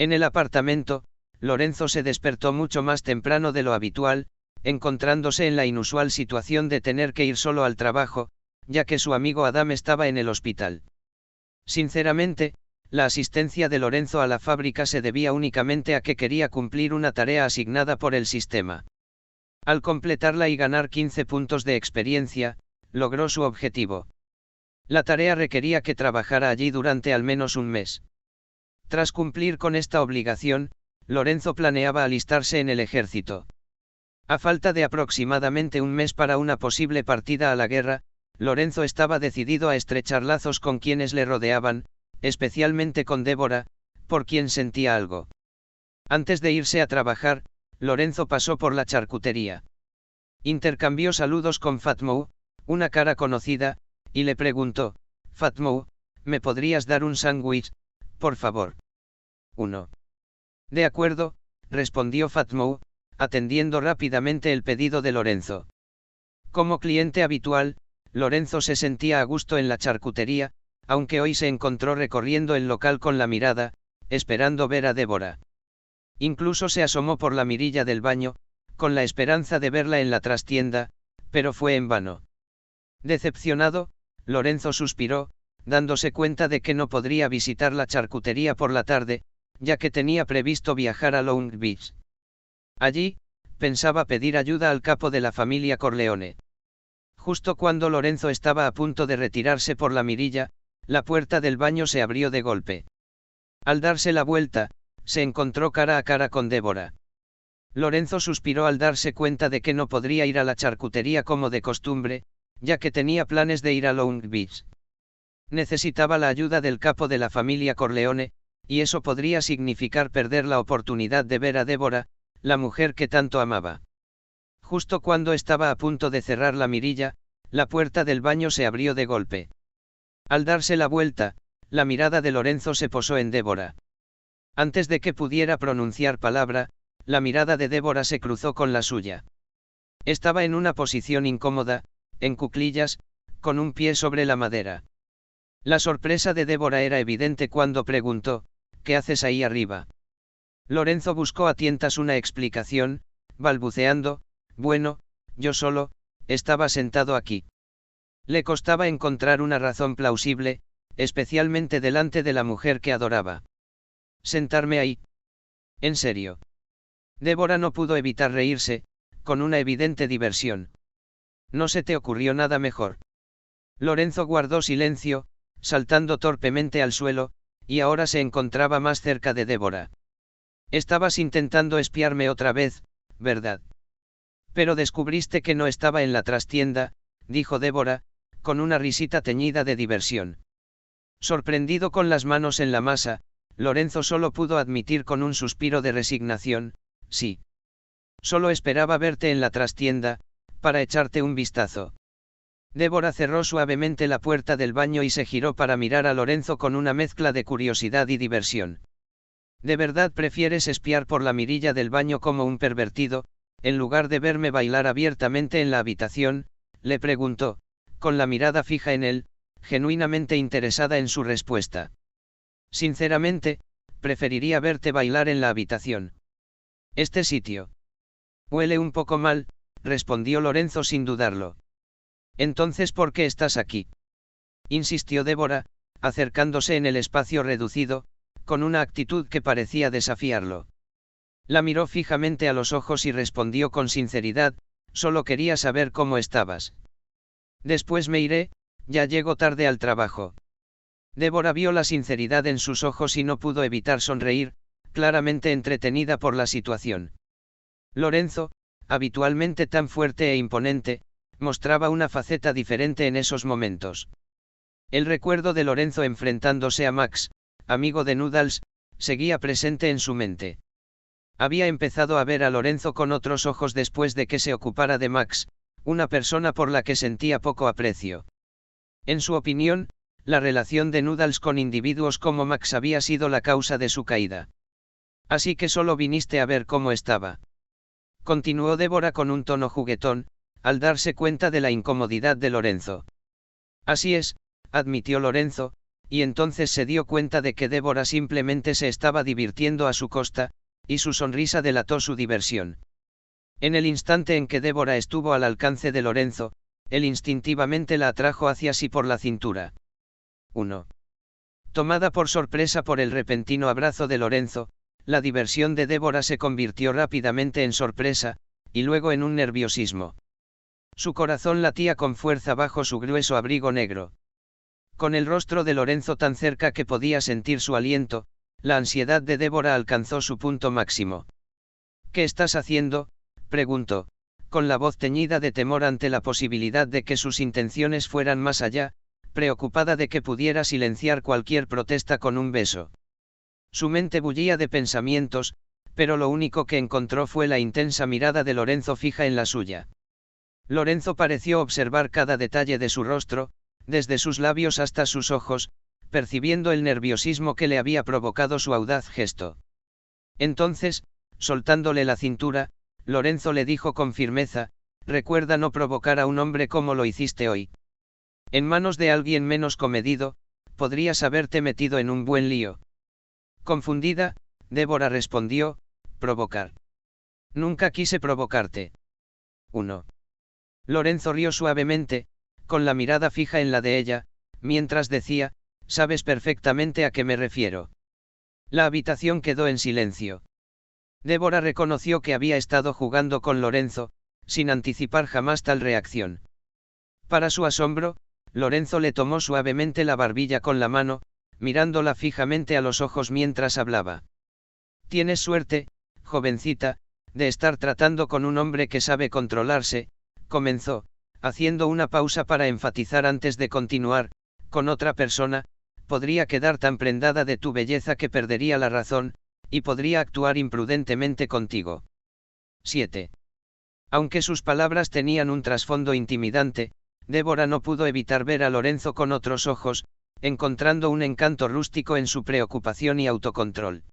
En el apartamento, Lorenzo se despertó mucho más temprano de lo habitual, encontrándose en la inusual situación de tener que ir solo al trabajo, ya que su amigo Adam estaba en el hospital. Sinceramente, la asistencia de Lorenzo a la fábrica se debía únicamente a que quería cumplir una tarea asignada por el sistema. Al completarla y ganar 15 puntos de experiencia, logró su objetivo. La tarea requería que trabajara allí durante al menos un mes. Tras cumplir con esta obligación, Lorenzo planeaba alistarse en el ejército. A falta de aproximadamente un mes para una posible partida a la guerra, Lorenzo estaba decidido a estrechar lazos con quienes le rodeaban, especialmente con Débora, por quien sentía algo. Antes de irse a trabajar, Lorenzo pasó por la charcutería. Intercambió saludos con Fatmou, una cara conocida, y le preguntó: «Fatmou, ¿me podrías dar un sándwich, por favor?» «Uno». «De acuerdo», respondió Fatmou, atendiendo rápidamente el pedido de Lorenzo. Como cliente habitual, Lorenzo se sentía a gusto en la charcutería, aunque hoy se encontró recorriendo el local con la mirada, esperando ver a Débora. Incluso se asomó por la mirilla del baño, con la esperanza de verla en la trastienda, pero fue en vano. Decepcionado, Lorenzo suspiró, dándose cuenta de que no podría visitar la charcutería por la tarde, ya que tenía previsto viajar a Long Beach. Allí, pensaba pedir ayuda al capo de la familia Corleone. Justo cuando Lorenzo estaba a punto de retirarse por la mirilla, la puerta del baño se abrió de golpe. Al darse la vuelta, se encontró cara a cara con Débora. Lorenzo suspiró al darse cuenta de que no podría ir a la charcutería como de costumbre, ya que tenía planes de ir a Long Beach. Necesitaba la ayuda del capo de la familia Corleone, y eso podría significar perder la oportunidad de ver a Débora, la mujer que tanto amaba. Justo cuando estaba a punto de cerrar la mirilla, la puerta del baño se abrió de golpe. Al darse la vuelta, la mirada de Lorenzo se posó en Débora. Antes de que pudiera pronunciar palabra, la mirada de Débora se cruzó con la suya. Estaba en una posición incómoda, en cuclillas, con un pie sobre la madera. La sorpresa de Débora era evidente cuando preguntó: «¿Qué haces ahí arriba?» Lorenzo buscó a tientas una explicación, balbuceando: «Bueno, yo solo, estaba sentado aquí». Le costaba encontrar una razón plausible, especialmente delante de la mujer que adoraba. «¿Sentarme ahí? ¿En serio?» Débora no pudo evitar reírse, con una evidente diversión. «¿No se te ocurrió nada mejor?» Lorenzo guardó silencio, saltando torpemente al suelo, y ahora se encontraba más cerca de Débora. «Estabas intentando espiarme otra vez, ¿verdad?» «Pero descubriste que no estaba en la trastienda», dijo Débora, con una risita teñida de diversión. Sorprendido con las manos en la masa, Lorenzo solo pudo admitir con un suspiro de resignación: «Sí. Solo esperaba verte en la trastienda, para echarte un vistazo». Débora cerró suavemente la puerta del baño y se giró para mirar a Lorenzo con una mezcla de curiosidad y diversión. «¿De verdad prefieres espiar por la mirilla del baño como un pervertido, en lugar de verme bailar abiertamente en la habitación?», le preguntó, con la mirada fija en él, genuinamente interesada en su respuesta. «Sinceramente, preferiría verte bailar en la habitación. Este sitio huele un poco mal», respondió Lorenzo sin dudarlo. «Entonces, ¿por qué estás aquí?», insistió Débora, acercándose en el espacio reducido, con una actitud que parecía desafiarlo. La miró fijamente a los ojos y respondió con sinceridad: «Solo quería saber cómo estabas. Después me iré, ya llego tarde al trabajo». Débora vio la sinceridad en sus ojos y no pudo evitar sonreír, claramente entretenida por la situación. Lorenzo, habitualmente tan fuerte e imponente, mostraba una faceta diferente en esos momentos. El recuerdo de Lorenzo enfrentándose a Max, amigo de Noodles, seguía presente en su mente. Había empezado a ver a Lorenzo con otros ojos después de que se ocupara de Max, una persona por la que sentía poco aprecio. En su opinión, la relación de Noodles con individuos como Max había sido la causa de su caída. «Así que solo viniste a ver cómo estaba», continuó Débora con un tono juguetón, al darse cuenta de la incomodidad de Lorenzo. «Así es», admitió Lorenzo, y entonces se dio cuenta de que Débora simplemente se estaba divirtiendo a su costa, y su sonrisa delató su diversión. En el instante en que Débora estuvo al alcance de Lorenzo, él instintivamente la atrajo hacia sí por la cintura. 1. Tomada por sorpresa por el repentino abrazo de Lorenzo, la diversión de Débora se convirtió rápidamente en sorpresa, y luego en un nerviosismo. Su corazón latía con fuerza bajo su grueso abrigo negro. Con el rostro de Lorenzo tan cerca que podía sentir su aliento, la ansiedad de Débora alcanzó su punto máximo. ¿Qué estás haciendo?, preguntó, con la voz teñida de temor ante la posibilidad de que sus intenciones fueran más allá, preocupada de que pudiera silenciar cualquier protesta con un beso. Su mente bullía de pensamientos, pero lo único que encontró fue la intensa mirada de Lorenzo fija en la suya. Lorenzo pareció observar cada detalle de su rostro, desde sus labios hasta sus ojos, percibiendo el nerviosismo que le había provocado su audaz gesto. Entonces, soltándole la cintura, Lorenzo le dijo con firmeza: recuerda no provocar a un hombre como lo hiciste hoy. En manos de alguien menos comedido, podrías haberte metido en un buen lío. Confundida, Débora respondió: provocar. Nunca quise provocarte. 1. Lorenzo rió suavemente, con la mirada fija en la de ella, mientras decía: sabes perfectamente a qué me refiero. La habitación quedó en silencio. Débora reconoció que había estado jugando con Lorenzo, sin anticipar jamás tal reacción. Para su asombro, Lorenzo le tomó suavemente la barbilla con la mano, mirándola fijamente a los ojos mientras hablaba. Tienes suerte, jovencita, de estar tratando con un hombre que sabe controlarse, comenzó, haciendo una pausa para enfatizar antes de continuar: con otra persona, podría quedar tan prendada de tu belleza que perdería la razón, y podría actuar imprudentemente contigo. 7. Aunque sus palabras tenían un trasfondo intimidante, Débora no pudo evitar ver a Lorenzo con otros ojos, encontrando un encanto rústico en su preocupación y autocontrol.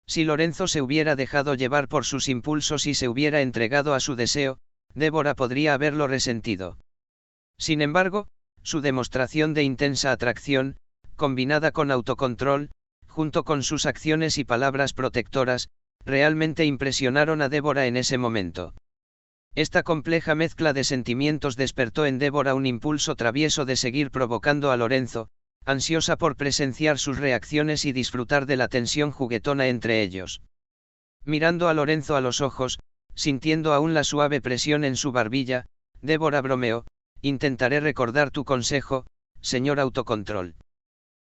Si Lorenzo se hubiera dejado llevar por sus impulsos y se hubiera entregado a su deseo, Débora podría haberlo resentido. Sin embargo, su demostración de intensa atracción, combinada con autocontrol, junto con sus acciones y palabras protectoras, realmente impresionaron a Débora en ese momento. Esta compleja mezcla de sentimientos despertó en Débora un impulso travieso de seguir provocando a Lorenzo, ansiosa por presenciar sus reacciones y disfrutar de la tensión juguetona entre ellos. Mirando a Lorenzo a los ojos, sintiendo aún la suave presión en su barbilla, Débora bromeó: intentaré recordar tu consejo, señor autocontrol.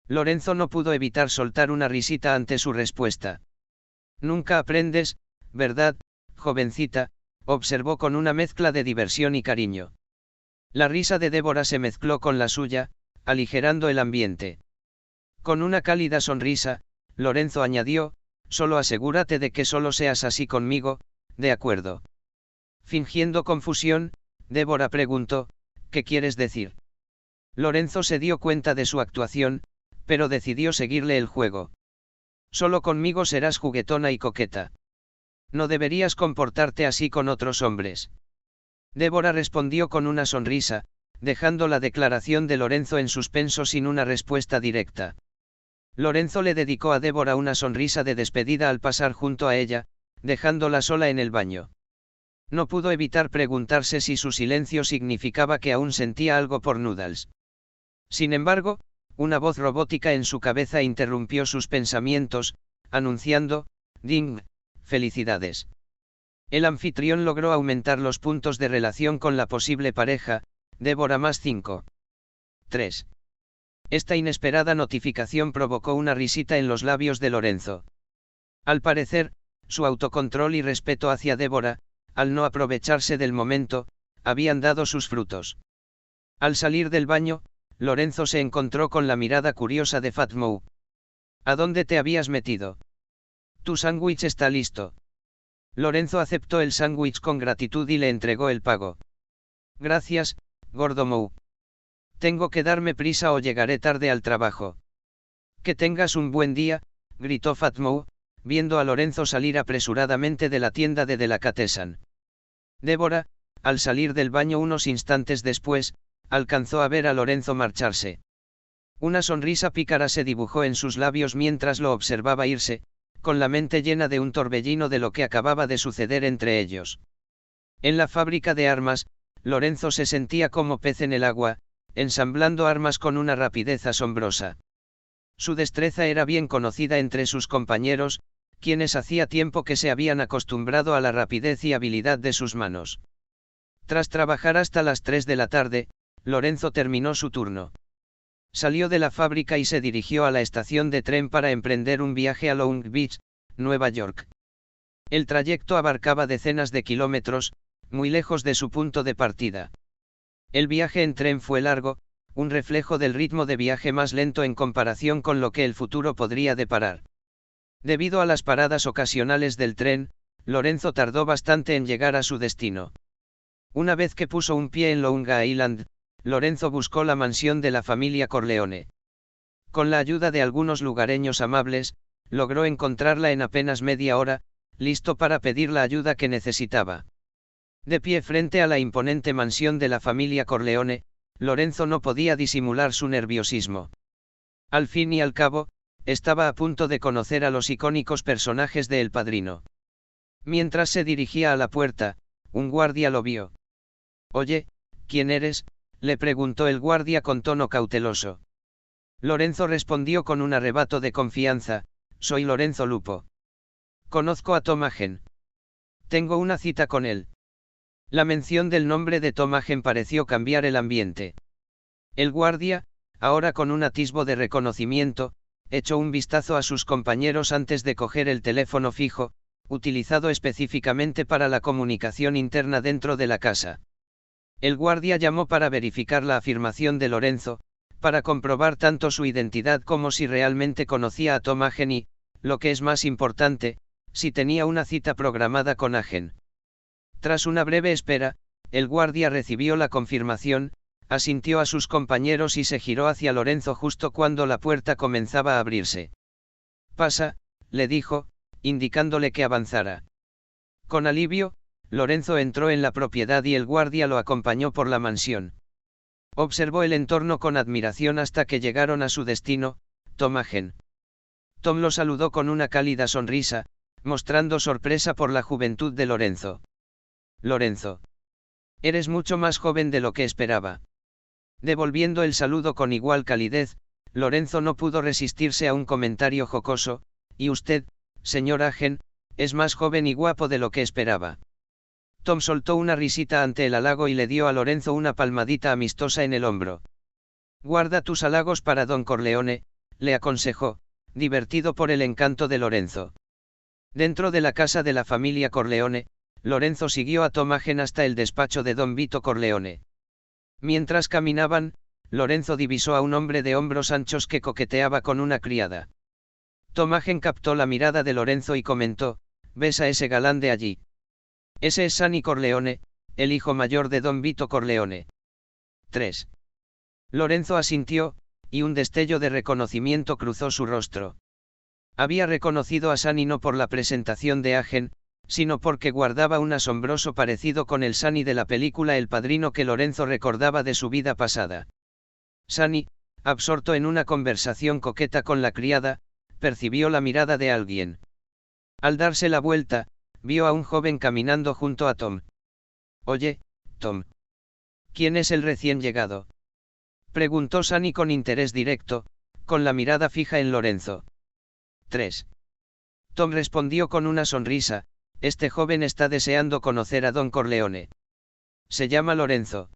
Lorenzo no pudo evitar soltar una risita ante su respuesta. Nunca aprendes, ¿verdad, jovencita?, observó con una mezcla de diversión y cariño. La risa de Débora se mezcló con la suya, aligerando el ambiente. Con una cálida sonrisa, Lorenzo añadió: solo asegúrate de que solo seas así conmigo, ¿de acuerdo? Fingiendo confusión, Débora preguntó: ¿qué quieres decir? Lorenzo se dio cuenta de su actuación, pero decidió seguirle el juego. Solo conmigo serás juguetona y coqueta. No deberías comportarte así con otros hombres. Débora respondió con una sonrisa, dejando la declaración de Lorenzo en suspenso sin una respuesta directa. Lorenzo le dedicó a Débora una sonrisa de despedida al pasar junto a ella, dejándola sola en el baño. No pudo evitar preguntarse si su silencio significaba que aún sentía algo por Noodles. Sin embargo, una voz robótica en su cabeza interrumpió sus pensamientos, anunciando: «Ding, felicidades». El anfitrión logró aumentar los puntos de relación con la posible pareja, Débora más 5. 3. Esta inesperada notificación provocó una risita en los labios de Lorenzo. Al parecer, su autocontrol y respeto hacia Débora, al no aprovecharse del momento, habían dado sus frutos. Al salir del baño, Lorenzo se encontró con la mirada curiosa de Fatmou. ¿A dónde te habías metido? Tu sándwich está listo. Lorenzo aceptó el sándwich con gratitud y le entregó el pago. Gracias, gordo Mou. Tengo que darme prisa o llegaré tarde al trabajo. Que tengas un buen día, gritó Fatmou, viendo a Lorenzo salir apresuradamente de la tienda de Delicatessen. Débora, al salir del baño unos instantes después, alcanzó a ver a Lorenzo marcharse. Una sonrisa pícara se dibujó en sus labios mientras lo observaba irse, con la mente llena de un torbellino de lo que acababa de suceder entre ellos. En la fábrica de armas, Lorenzo se sentía como pez en el agua, ensamblando armas con una rapidez asombrosa. Su destreza era bien conocida entre sus compañeros, quienes hacía tiempo que se habían acostumbrado a la rapidez y habilidad de sus manos. Tras trabajar hasta las 3 de la tarde, Lorenzo terminó su turno. Salió de la fábrica y se dirigió a la estación de tren para emprender un viaje a Long Beach, Nueva York. El trayecto abarcaba decenas de kilómetros, muy lejos de su punto de partida. El viaje en tren fue largo, un reflejo del ritmo de viaje más lento en comparación con lo que el futuro podría deparar. Debido a las paradas ocasionales del tren, Lorenzo tardó bastante en llegar a su destino. Una vez que puso un pie en Long Island, Lorenzo buscó la mansión de la familia Corleone. Con la ayuda de algunos lugareños amables, logró encontrarla en apenas media hora, listo para pedir la ayuda que necesitaba. De pie frente a la imponente mansión de la familia Corleone, Lorenzo no podía disimular su nerviosismo. Al fin y al cabo, estaba a punto de conocer a los icónicos personajes de El Padrino. Mientras se dirigía a la puerta, un guardia lo vio. «Oye, ¿quién eres?», le preguntó el guardia con tono cauteloso. Lorenzo respondió con un arrebato de confianza: «Soy Lorenzo Lupo. Conozco a Tom Hagen. Tengo una cita con él». La mención del nombre de Tom Hagen pareció cambiar el ambiente. El guardia, ahora con un atisbo de reconocimiento, echó un vistazo a sus compañeros antes de coger el teléfono fijo, utilizado específicamente para la comunicación interna dentro de la casa. El guardia llamó para verificar la afirmación de Lorenzo, para comprobar tanto su identidad como si realmente conocía a Tom Hagen y, lo que es más importante, si tenía una cita programada con Hagen. Tras una breve espera, el guardia recibió la confirmación, asintió a sus compañeros y se giró hacia Lorenzo justo cuando la puerta comenzaba a abrirse. «Pasa», le dijo, indicándole que avanzara. Con alivio, Lorenzo entró en la propiedad y el guardia lo acompañó por la mansión. Observó el entorno con admiración hasta que llegaron a su destino, Tom Hagen. Tom lo saludó con una cálida sonrisa, mostrando sorpresa por la juventud de Lorenzo. «Lorenzo. Eres mucho más joven de lo que esperaba». Devolviendo el saludo con igual calidez, Lorenzo no pudo resistirse a un comentario jocoso: «Y usted, señor Hagen, es más joven y guapo de lo que esperaba». Tom soltó una risita ante el halago y le dio a Lorenzo una palmadita amistosa en el hombro. «Guarda tus halagos para Don Corleone», le aconsejó, divertido por el encanto de Lorenzo. Dentro de la casa de la familia Corleone, Lorenzo siguió a Tom Hagen hasta el despacho de Don Vito Corleone. Mientras caminaban, Lorenzo divisó a un hombre de hombros anchos que coqueteaba con una criada. Tom Hagen captó la mirada de Lorenzo y comentó: «¿Ves a ese galán de allí? Ese es Sonny Corleone, el hijo mayor de Don Vito Corleone». 3. Lorenzo asintió, y un destello de reconocimiento cruzó su rostro. Había reconocido a Sonny no por la presentación de Hagen, sino porque guardaba un asombroso parecido con el Sonny de la película El Padrino que Lorenzo recordaba de su vida pasada. Sonny, absorto en una conversación coqueta con la criada, percibió la mirada de alguien. Al darse la vuelta, vio a un joven caminando junto a Tom. «Oye, Tom. ¿Quién es el recién llegado?», preguntó Sonny con interés directo, con la mirada fija en Lorenzo. 3. Tom respondió con una sonrisa: «Este joven está deseando conocer a Don Corleone. Se llama Lorenzo».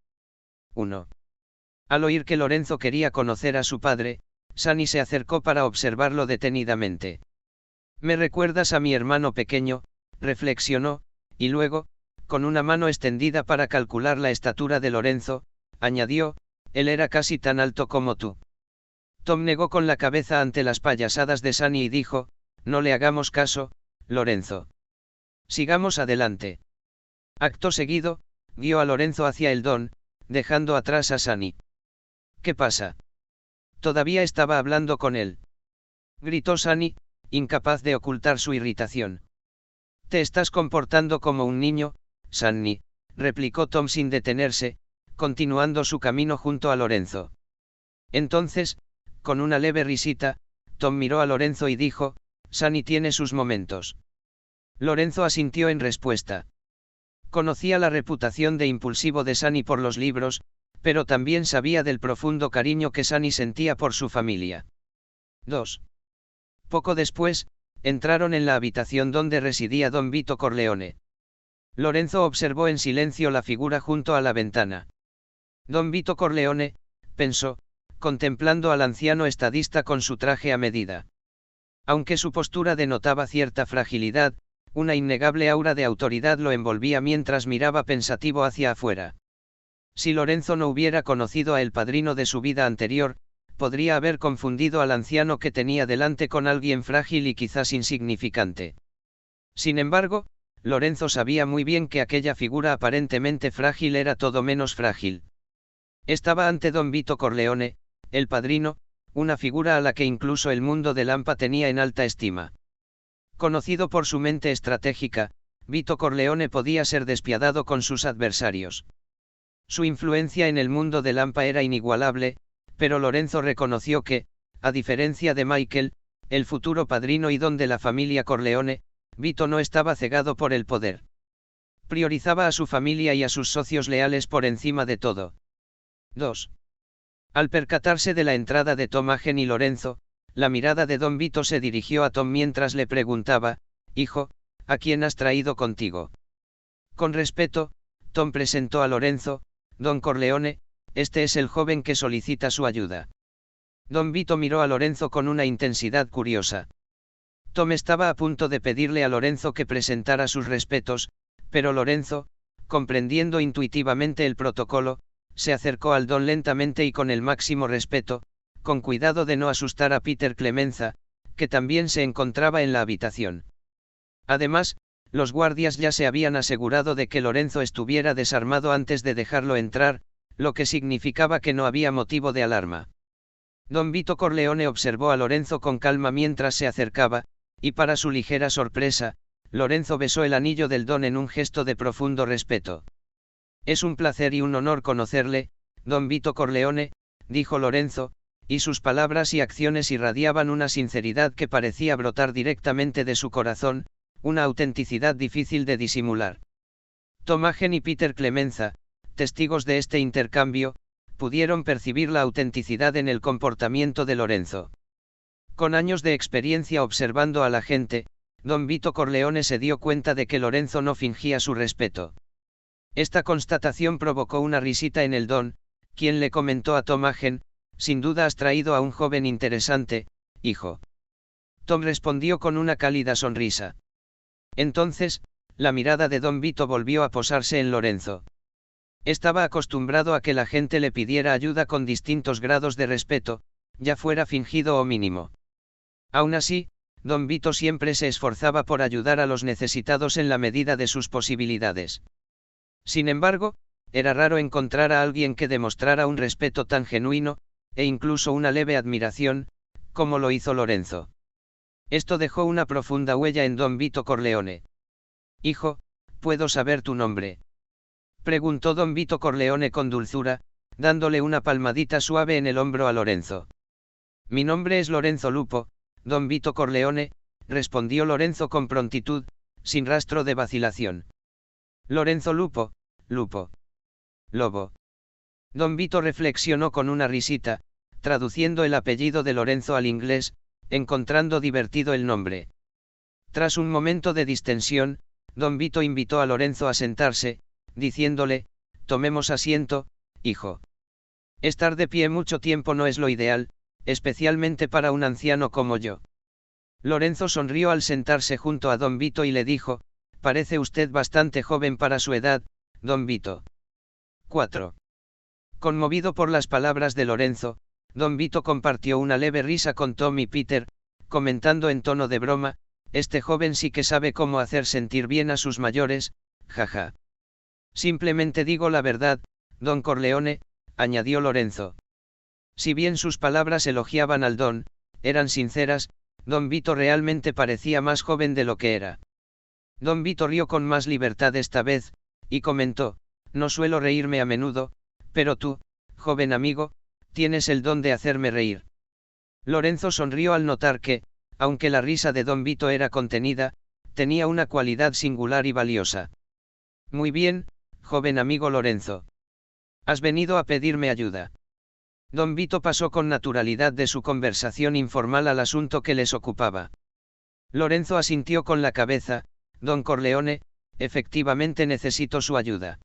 1. Al oír que Lorenzo quería conocer a su padre, Sonny se acercó para observarlo detenidamente. «Me recuerdas a mi hermano pequeño», reflexionó, y luego, con una mano extendida para calcular la estatura de Lorenzo, añadió: «Él era casi tan alto como tú». Tom negó con la cabeza ante las payasadas de Sonny y dijo: «No le hagamos caso, Lorenzo. Sigamos adelante». Acto seguido, guió a Lorenzo hacia el Don, dejando atrás a Sonny. «¿Qué pasa? Todavía estaba hablando con él», gritó Sonny, incapaz de ocultar su irritación. «Te estás comportando como un niño, Sonny», replicó Tom sin detenerse, continuando su camino junto a Lorenzo. «Entonces, Con una leve risita, Tom miró a Lorenzo y dijo, Sunny tiene sus momentos. Lorenzo asintió en respuesta. Conocía la reputación de impulsivo de Sunny por los libros, pero también sabía del profundo cariño que Sunny sentía por su familia. 2. Poco después, entraron en la habitación donde residía don Vito Corleone. Lorenzo observó en silencio la figura junto a la ventana. Don Vito Corleone, pensó, contemplando al anciano estadista con su traje a medida. Aunque su postura denotaba cierta fragilidad, una innegable aura de autoridad lo envolvía mientras miraba pensativo hacia afuera. Si Lorenzo no hubiera conocido a el padrino de su vida anterior, podría haber confundido al anciano que tenía delante con alguien frágil y quizás insignificante. Sin embargo, Lorenzo sabía muy bien que aquella figura aparentemente frágil era todo menos frágil. Estaba ante don Vito Corleone, el padrino, una figura a la que incluso el mundo de Lampa tenía en alta estima. Conocido por su mente estratégica, Vito Corleone podía ser despiadado con sus adversarios. Su influencia en el mundo de Lampa era inigualable, pero Lorenzo reconoció que, a diferencia de Michael, el futuro padrino y don de la familia Corleone, Vito no estaba cegado por el poder. Priorizaba a su familia y a sus socios leales por encima de todo. 2. Al percatarse de la entrada de Tom Hagen y Lorenzo, la mirada de don Vito se dirigió a Tom mientras le preguntaba, «Hijo, ¿a quién has traído contigo?» Con respeto, Tom presentó a Lorenzo, «Don Corleone, este es el joven que solicita su ayuda». Don Vito miró a Lorenzo con una intensidad curiosa. Tom estaba a punto de pedirle a Lorenzo que presentara sus respetos, pero Lorenzo, comprendiendo intuitivamente el protocolo, se acercó al don lentamente y con el máximo respeto, con cuidado de no asustar a Peter Clemenza, que también se encontraba en la habitación. Además, los guardias ya se habían asegurado de que Lorenzo estuviera desarmado antes de dejarlo entrar, lo que significaba que no había motivo de alarma. Don Vito Corleone observó a Lorenzo con calma mientras se acercaba, y para su ligera sorpresa, Lorenzo besó el anillo del don en un gesto de profundo respeto. «Es un placer y un honor conocerle, don Vito Corleone», dijo Lorenzo, y sus palabras y acciones irradiaban una sinceridad que parecía brotar directamente de su corazón, una autenticidad difícil de disimular. Tom Hagen y Peter Clemenza, testigos de este intercambio, pudieron percibir la autenticidad en el comportamiento de Lorenzo. Con años de experiencia observando a la gente, don Vito Corleone se dio cuenta de que Lorenzo no fingía su respeto. Esta constatación provocó una risita en el don, quien le comentó a Tom Hagen, «Sin duda has traído a un joven interesante, hijo». Tom respondió con una cálida sonrisa. Entonces, la mirada de don Vito volvió a posarse en Lorenzo. Estaba acostumbrado a que la gente le pidiera ayuda con distintos grados de respeto, ya fuera fingido o mínimo. Aún así, don Vito siempre se esforzaba por ayudar a los necesitados en la medida de sus posibilidades. Sin embargo, era raro encontrar a alguien que demostrara un respeto tan genuino, e incluso una leve admiración, como lo hizo Lorenzo. Esto dejó una profunda huella en don Vito Corleone. «Hijo, ¿puedo saber tu nombre?», preguntó don Vito Corleone con dulzura, dándole una palmadita suave en el hombro a Lorenzo. «Mi nombre es Lorenzo Lupo, don Vito Corleone», respondió Lorenzo con prontitud, sin rastro de vacilación. «Lorenzo Lupo, Lupo. Lobo». Don Vito reflexionó con una risita, traduciendo el apellido de Lorenzo al inglés, encontrando divertido el nombre. Tras un momento de distensión, don Vito invitó a Lorenzo a sentarse, diciéndole, «Tomemos asiento, hijo. Estar de pie mucho tiempo no es lo ideal, especialmente para un anciano como yo». Lorenzo sonrió al sentarse junto a don Vito y le dijo, «Parece usted bastante joven para su edad, don Vito». 4. Conmovido por las palabras de Lorenzo, don Vito compartió una leve risa con Tom y Peter, comentando en tono de broma, «Este joven sí que sabe cómo hacer sentir bien a sus mayores, jaja». «Simplemente digo la verdad, don Corleone», añadió Lorenzo. Si bien sus palabras elogiaban al don, eran sinceras, don Vito realmente parecía más joven de lo que era. Don Vito rió con más libertad esta vez, y comentó, «No suelo reírme a menudo, pero tú, joven amigo, tienes el don de hacerme reír». Lorenzo sonrió al notar que, aunque la risa de don Vito era contenida, tenía una cualidad singular y valiosa. Muy bien, joven amigo Lorenzo. Has venido a pedirme ayuda. Don Vito pasó con naturalidad de su conversación informal al asunto que les ocupaba. Lorenzo asintió con la cabeza. Don Corleone, efectivamente necesito su ayuda.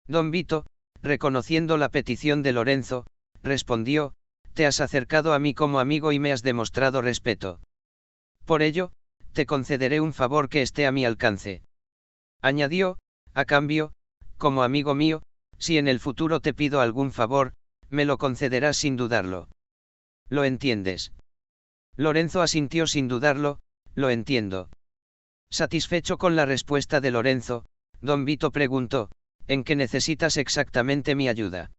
Don Vito, reconociendo la petición de Lorenzo, respondió: te has acercado a mí como amigo y me has demostrado respeto. Por ello, te concederé un favor que esté a mi alcance. Añadió: a cambio, como amigo mío, si en el futuro te pido algún favor, me lo concederás sin dudarlo. ¿Lo entiendes? Lorenzo asintió sin dudarlo. Lo entiendo. Satisfecho con la respuesta de Lorenzo, don Vito preguntó: ¿en qué necesitas exactamente mi ayuda?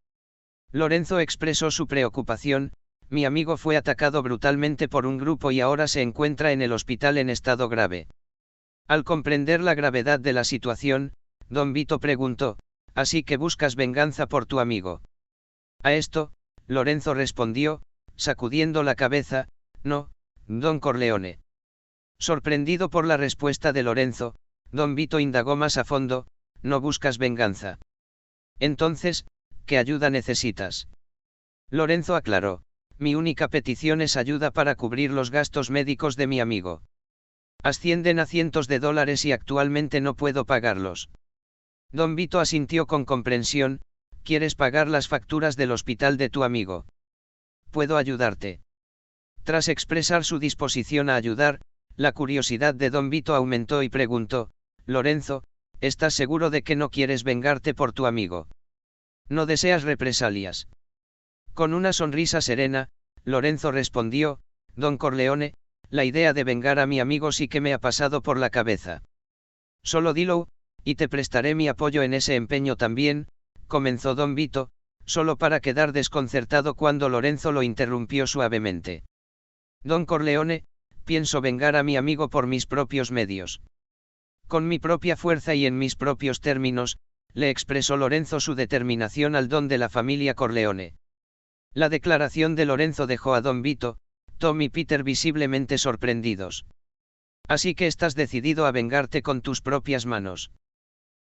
Lorenzo expresó su preocupación: mi amigo fue atacado brutalmente por un grupo y ahora se encuentra en el hospital en estado grave. Al comprender la gravedad de la situación, don Vito preguntó: ¿así que buscas venganza por tu amigo? A esto, Lorenzo respondió, sacudiendo la cabeza: no, don Corleone. Sorprendido por la respuesta de Lorenzo, don Vito indagó más a fondo: no buscas venganza. Entonces, ¿qué ayuda necesitas? Lorenzo aclaró: mi única petición es ayuda para cubrir los gastos médicos de mi amigo. Ascienden a cientos de dólares y actualmente no puedo pagarlos. Don Vito asintió con comprensión: ¿quieres pagar las facturas del hospital de tu amigo? Puedo ayudarte. Tras expresar su disposición a ayudar, la curiosidad de don Vito aumentó y preguntó: Lorenzo, ¿estás seguro de que no quieres vengarte por tu amigo? ¿No deseas represalias? Con una sonrisa serena, Lorenzo respondió: don Corleone, la idea de vengar a mi amigo sí que me ha pasado por la cabeza. Solo dilo, y te prestaré mi apoyo en ese empeño también, comenzó don Vito, solo para quedar desconcertado cuando Lorenzo lo interrumpió suavemente. Don Corleone, pienso vengar a mi amigo por mis propios medios. Con mi propia fuerza y en mis propios términos, le expresó Lorenzo su determinación al don de la familia Corleone. La declaración de Lorenzo dejó a don Vito, Tom y Peter visiblemente sorprendidos. ¿Así que estás decidido a vengarte con tus propias manos?,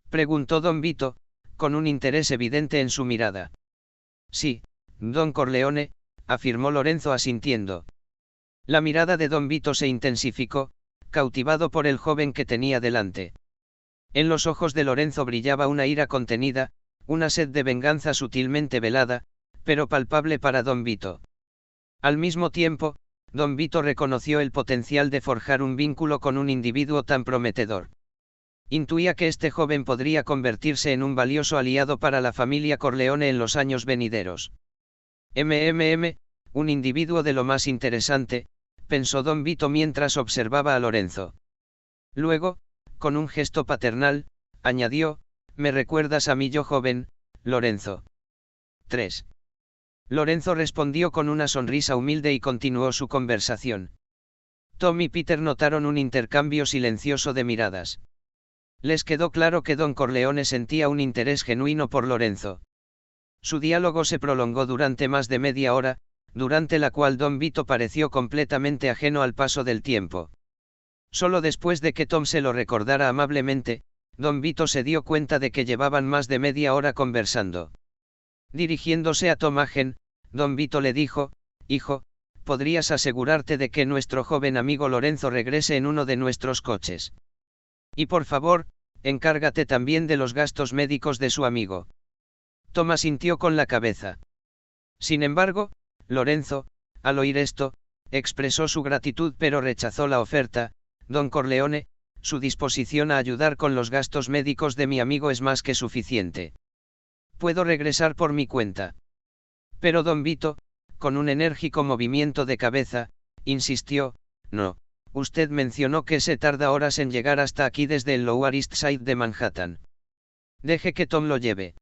preguntó don Vito, con un interés evidente en su mirada. Sí, don Corleone, afirmó Lorenzo asintiendo. La mirada de don Vito se intensificó, cautivado por el joven que tenía delante. En los ojos de Lorenzo brillaba una ira contenida, una sed de venganza sutilmente velada, pero palpable para don Vito. Al mismo tiempo, don Vito reconoció el potencial de forjar un vínculo con un individuo tan prometedor. Intuía que este joven podría convertirse en un valioso aliado para la familia Corleone en los años venideros. Un individuo de lo más interesante, pensó don Vito mientras observaba a Lorenzo. Luego, con un gesto paternal, añadió: me recuerdas a mí yo joven, Lorenzo. 3. Lorenzo respondió con una sonrisa humilde y continuó su conversación. Tom y Peter notaron un intercambio silencioso de miradas. Les quedó claro que don Corleone sentía un interés genuino por Lorenzo. Su diálogo se prolongó durante más de media hora, durante la cual don Vito pareció completamente ajeno al paso del tiempo. Solo después de que Tom se lo recordara amablemente, don Vito se dio cuenta de que llevaban más de media hora conversando. Dirigiéndose a Tom Hagen, don Vito le dijo: hijo, ¿podrías asegurarte de que nuestro joven amigo Lorenzo regrese en uno de nuestros coches? Y por favor, encárgate también de los gastos médicos de su amigo. Tom asintió con la cabeza. Sin embargo, Lorenzo, al oír esto, expresó su gratitud pero rechazó la oferta. Don Corleone, su disposición a ayudar con los gastos médicos de mi amigo es más que suficiente. Puedo regresar por mi cuenta. Pero don Vito, con un enérgico movimiento de cabeza, insistió: no, usted mencionó que se tarda horas en llegar hasta aquí desde el Lower East Side de Manhattan. Deje que Tom lo lleve.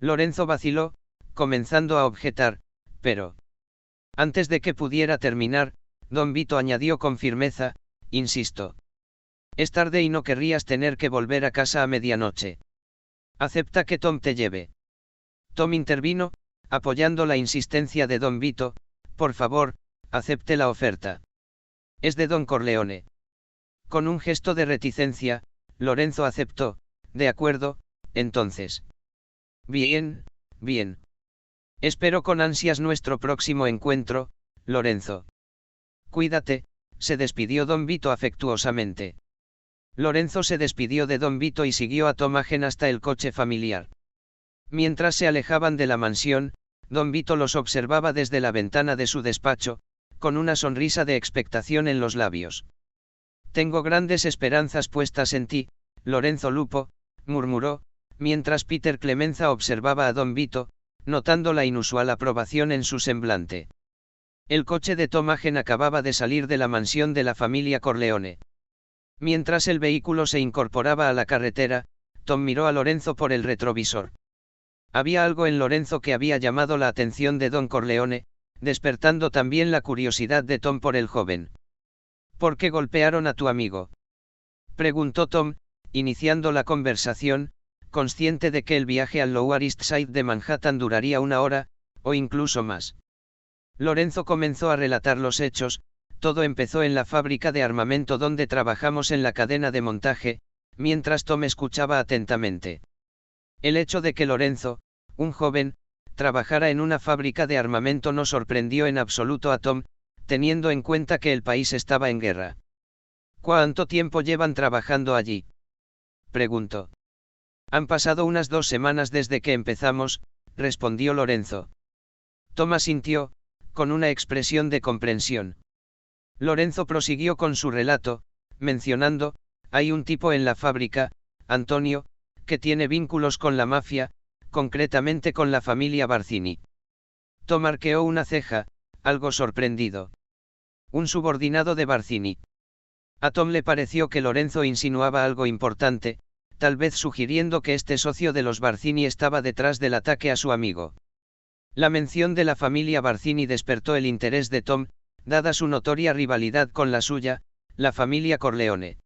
Lorenzo vaciló, comenzando a objetar, pero... Antes de que pudiera terminar, don Vito añadió con firmeza: insisto. Es tarde y no querrías tener que volver a casa a medianoche. Acepta que Tom te lleve. Tom intervino, apoyando la insistencia de don Vito: por favor, acepte la oferta. Es de Don Corleone. Con un gesto de reticencia, Lorenzo aceptó, de acuerdo, entonces. Bien, bien. Espero con ansias nuestro próximo encuentro, Lorenzo. Cuídate, se despidió don Vito afectuosamente. Lorenzo se despidió de don Vito y siguió a Tomagen hasta el coche familiar. Mientras se alejaban de la mansión, don Vito los observaba desde la ventana de su despacho, con una sonrisa de expectación en los labios. Tengo grandes esperanzas puestas en ti, Lorenzo Lupo, murmuró, mientras Peter Clemenza observaba a don Vito, notando la inusual aprobación en su semblante. El coche de Tomagen acababa de salir de la mansión de la familia Corleone. Mientras el vehículo se incorporaba a la carretera, Tom miró a Lorenzo por el retrovisor. Había algo en Lorenzo que había llamado la atención de Don Corleone, despertando también la curiosidad de Tom por el joven. ¿Por qué golpearon a tu amigo?, preguntó Tom, iniciando la conversación, consciente de que el viaje al Lower East Side de Manhattan duraría 1 hora, o incluso más. Lorenzo comenzó a relatar los hechos. Todo empezó en la fábrica de armamento donde trabajamos en la cadena de montaje, mientras Tom escuchaba atentamente. El hecho de que Lorenzo, un joven, trabajara en una fábrica de armamento no sorprendió en absoluto a Tom, teniendo en cuenta que el país estaba en guerra. ¿Cuánto tiempo llevan trabajando allí?, preguntó. Han pasado unas 2 semanas desde que empezamos, respondió Lorenzo. Tom asintió, con una expresión de comprensión. Lorenzo prosiguió con su relato, mencionando, hay un tipo en la fábrica, Antonio, que tiene vínculos con la mafia, concretamente con la familia Barcini. Tom arqueó una ceja, algo sorprendido. Un subordinado de Barcini. A Tom le pareció que Lorenzo insinuaba algo importante, tal vez sugiriendo que este socio de los Barcini estaba detrás del ataque a su amigo. La mención de la familia Barcini despertó el interés de Tom, dada su notoria rivalidad con la suya, la familia Corleone.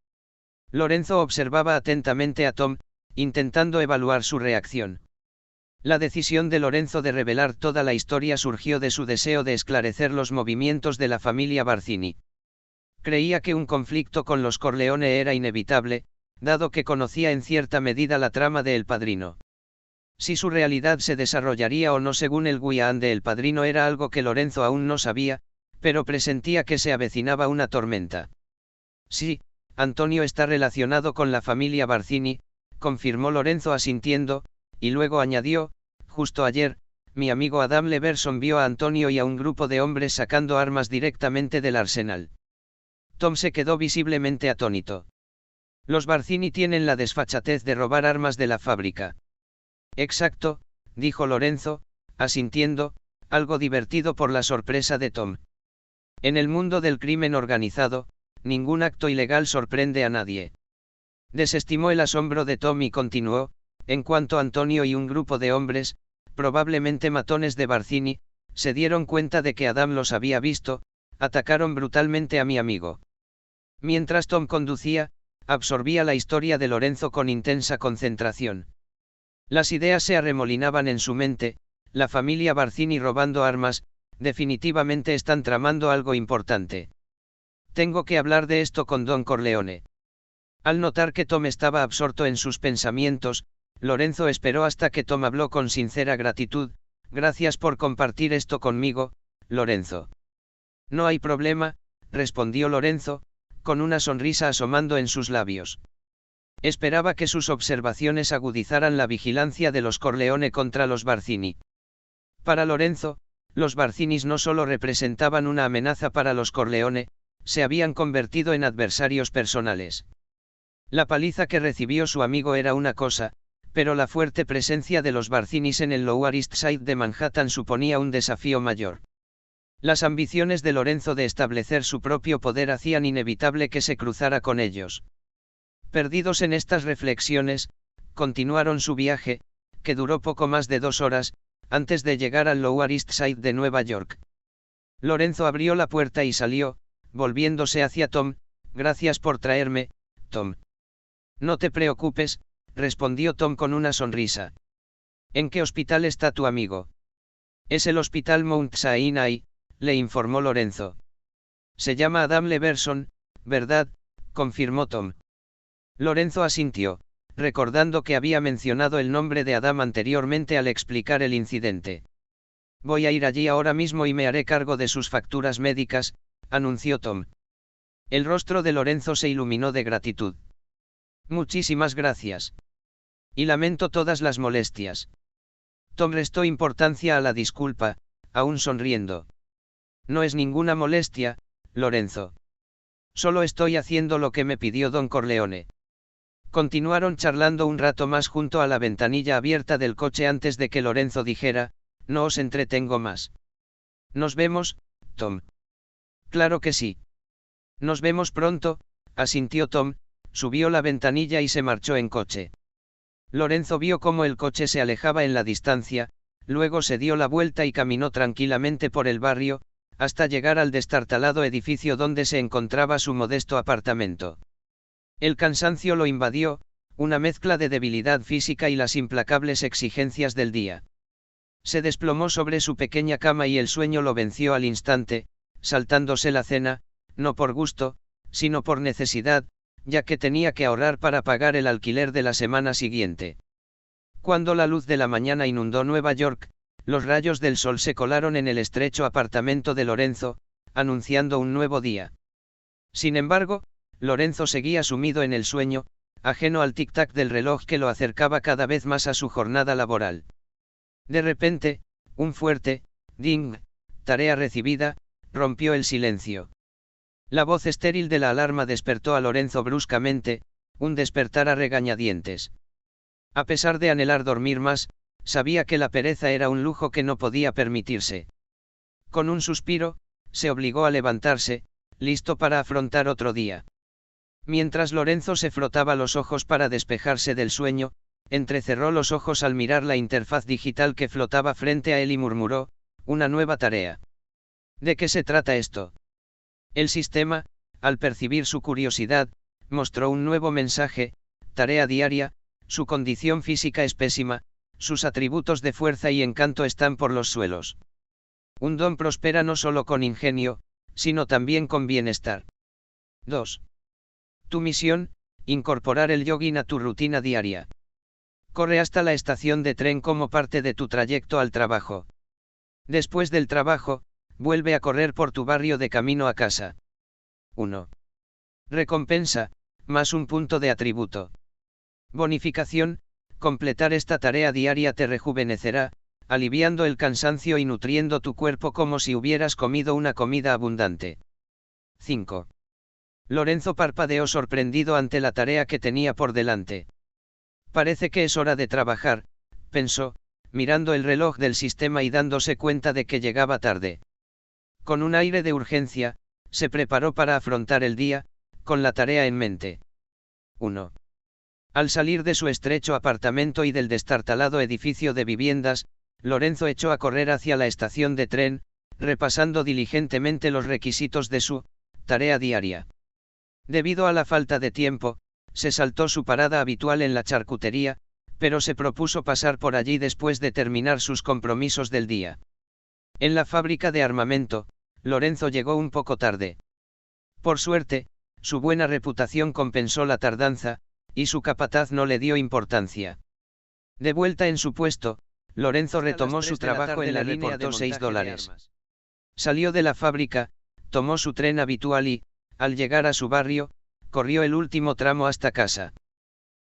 Lorenzo observaba atentamente a Tom, intentando evaluar su reacción. La decisión de Lorenzo de revelar toda la historia surgió de su deseo de esclarecer los movimientos de la familia Barcini. Creía que un conflicto con los Corleone era inevitable, dado que conocía en cierta medida la trama de El Padrino. Si su realidad se desarrollaría o no según el guión de El Padrino era algo que Lorenzo aún no sabía, pero presentía que se avecinaba una tormenta. Sí, Antonio está relacionado con la familia Barcini, confirmó Lorenzo asintiendo, y luego añadió, justo ayer, mi amigo Adam Leverson vio a Antonio y a un grupo de hombres sacando armas directamente del arsenal. Tom se quedó visiblemente atónito. Los Barcini tienen la desfachatez de robar armas de la fábrica. Exacto, dijo Lorenzo, asintiendo, algo divertido por la sorpresa de Tom. En el mundo del crimen organizado, ningún acto ilegal sorprende a nadie. Desestimó el asombro de Tom y continuó, en cuanto Antonio y un grupo de hombres, probablemente matones de Barcini, se dieron cuenta de que Adam los había visto, atacaron brutalmente a mi amigo. Mientras Tom conducía, absorbía la historia de Lorenzo con intensa concentración. Las ideas se arremolinaban en su mente, la familia Barcini robando armas, definitivamente están tramando algo importante. Tengo que hablar de esto con Don Corleone. Al notar que Tom estaba absorto en sus pensamientos, Lorenzo esperó hasta que Tom habló con sincera gratitud. Gracias por compartir esto conmigo, Lorenzo. No hay problema, respondió Lorenzo, con una sonrisa asomando en sus labios. Esperaba que sus observaciones agudizaran la vigilancia de los Corleone contra los Barcini. Para Lorenzo, los Barcinis no solo representaban una amenaza para los Corleone, se habían convertido en adversarios personales. La paliza que recibió su amigo era una cosa, pero la fuerte presencia de los Barcinis en el Lower East Side de Manhattan suponía un desafío mayor. Las ambiciones de Lorenzo de establecer su propio poder hacían inevitable que se cruzara con ellos. Perdidos en estas reflexiones, continuaron su viaje, que duró poco más de 2 horas, antes de llegar al Lower East Side de Nueva York. Lorenzo abrió la puerta y salió, volviéndose hacia Tom. Gracias por traerme, Tom. No te preocupes, respondió Tom con una sonrisa. ¿En qué hospital está tu amigo? Es el Hospital Mount Sinai, le informó Lorenzo. Se llama Adam Leverson, ¿verdad?, confirmó Tom. Lorenzo asintió, recordando que había mencionado el nombre de Adam anteriormente al explicar el incidente. Voy a ir allí ahora mismo y me haré cargo de sus facturas médicas, anunció Tom. El rostro de Lorenzo se iluminó de gratitud. Muchísimas gracias. Y lamento todas las molestias. Tom restó importancia a la disculpa, aún sonriendo. No es ninguna molestia, Lorenzo. Solo estoy haciendo lo que me pidió Don Corleone. Continuaron charlando un rato más junto a la ventanilla abierta del coche antes de que Lorenzo dijera, no os entretengo más. Nos vemos, Tom. Claro que sí. Nos vemos pronto, asintió Tom, subió la ventanilla y se marchó en coche. Lorenzo vio cómo el coche se alejaba en la distancia, luego se dio la vuelta y caminó tranquilamente por el barrio, hasta llegar al destartalado edificio donde se encontraba su modesto apartamento. El cansancio lo invadió, una mezcla de debilidad física y las implacables exigencias del día. Se desplomó sobre su pequeña cama y el sueño lo venció al instante, saltándose la cena, no por gusto, sino por necesidad, ya que tenía que ahorrar para pagar el alquiler de la semana siguiente. Cuando la luz de la mañana inundó Nueva York, los rayos del sol se colaron en el estrecho apartamento de Lorenzo, anunciando un nuevo día. Sin embargo, Lorenzo seguía sumido en el sueño, ajeno al tic-tac del reloj que lo acercaba cada vez más a su jornada laboral. De repente, un fuerte «ding», tarea recibida, rompió el silencio. La voz estéril de la alarma despertó a Lorenzo bruscamente, un despertar a regañadientes. A pesar de anhelar dormir más, sabía que la pereza era un lujo que no podía permitirse. Con un suspiro, se obligó a levantarse, listo para afrontar otro día. Mientras Lorenzo se frotaba los ojos para despejarse del sueño, entrecerró los ojos al mirar la interfaz digital que flotaba frente a él y murmuró, una nueva tarea. ¿De qué se trata esto? El sistema, al percibir su curiosidad, mostró un nuevo mensaje, tarea diaria, su condición física es pésima, sus atributos de fuerza y encanto están por los suelos. Un don prospera no solo con ingenio, sino también con bienestar. 2. Tu misión, incorporar el jogging a tu rutina diaria. Corre hasta la estación de tren como parte de tu trayecto al trabajo. Después del trabajo, vuelve a correr por tu barrio de camino a casa. 1. Recompensa, más un punto de atributo. Bonificación, completar esta tarea diaria te rejuvenecerá, aliviando el cansancio y nutriendo tu cuerpo como si hubieras comido una comida abundante. 5. Lorenzo parpadeó sorprendido ante la tarea que tenía por delante. Parece que es hora de trabajar, pensó, mirando el reloj del sistema y dándose cuenta de que llegaba tarde. Con un aire de urgencia, se preparó para afrontar el día, con la tarea en mente. 1. Al salir de su estrecho apartamento y del destartalado edificio de viviendas, Lorenzo echó a correr hacia la estación de tren, repasando diligentemente los requisitos de su tarea diaria. Debido a la falta de tiempo, se saltó su parada habitual en la charcutería, pero se propuso pasar por allí después de terminar sus compromisos del día. En la fábrica de armamento, Lorenzo llegó un poco tarde. Por suerte, su buena reputación compensó la tardanza, y su capataz no le dio importancia. De vuelta en su puesto, Lorenzo retomó su trabajo en la línea de $6. Salió de la fábrica, tomó su tren habitual y, al llegar a su barrio, corrió el último tramo hasta casa.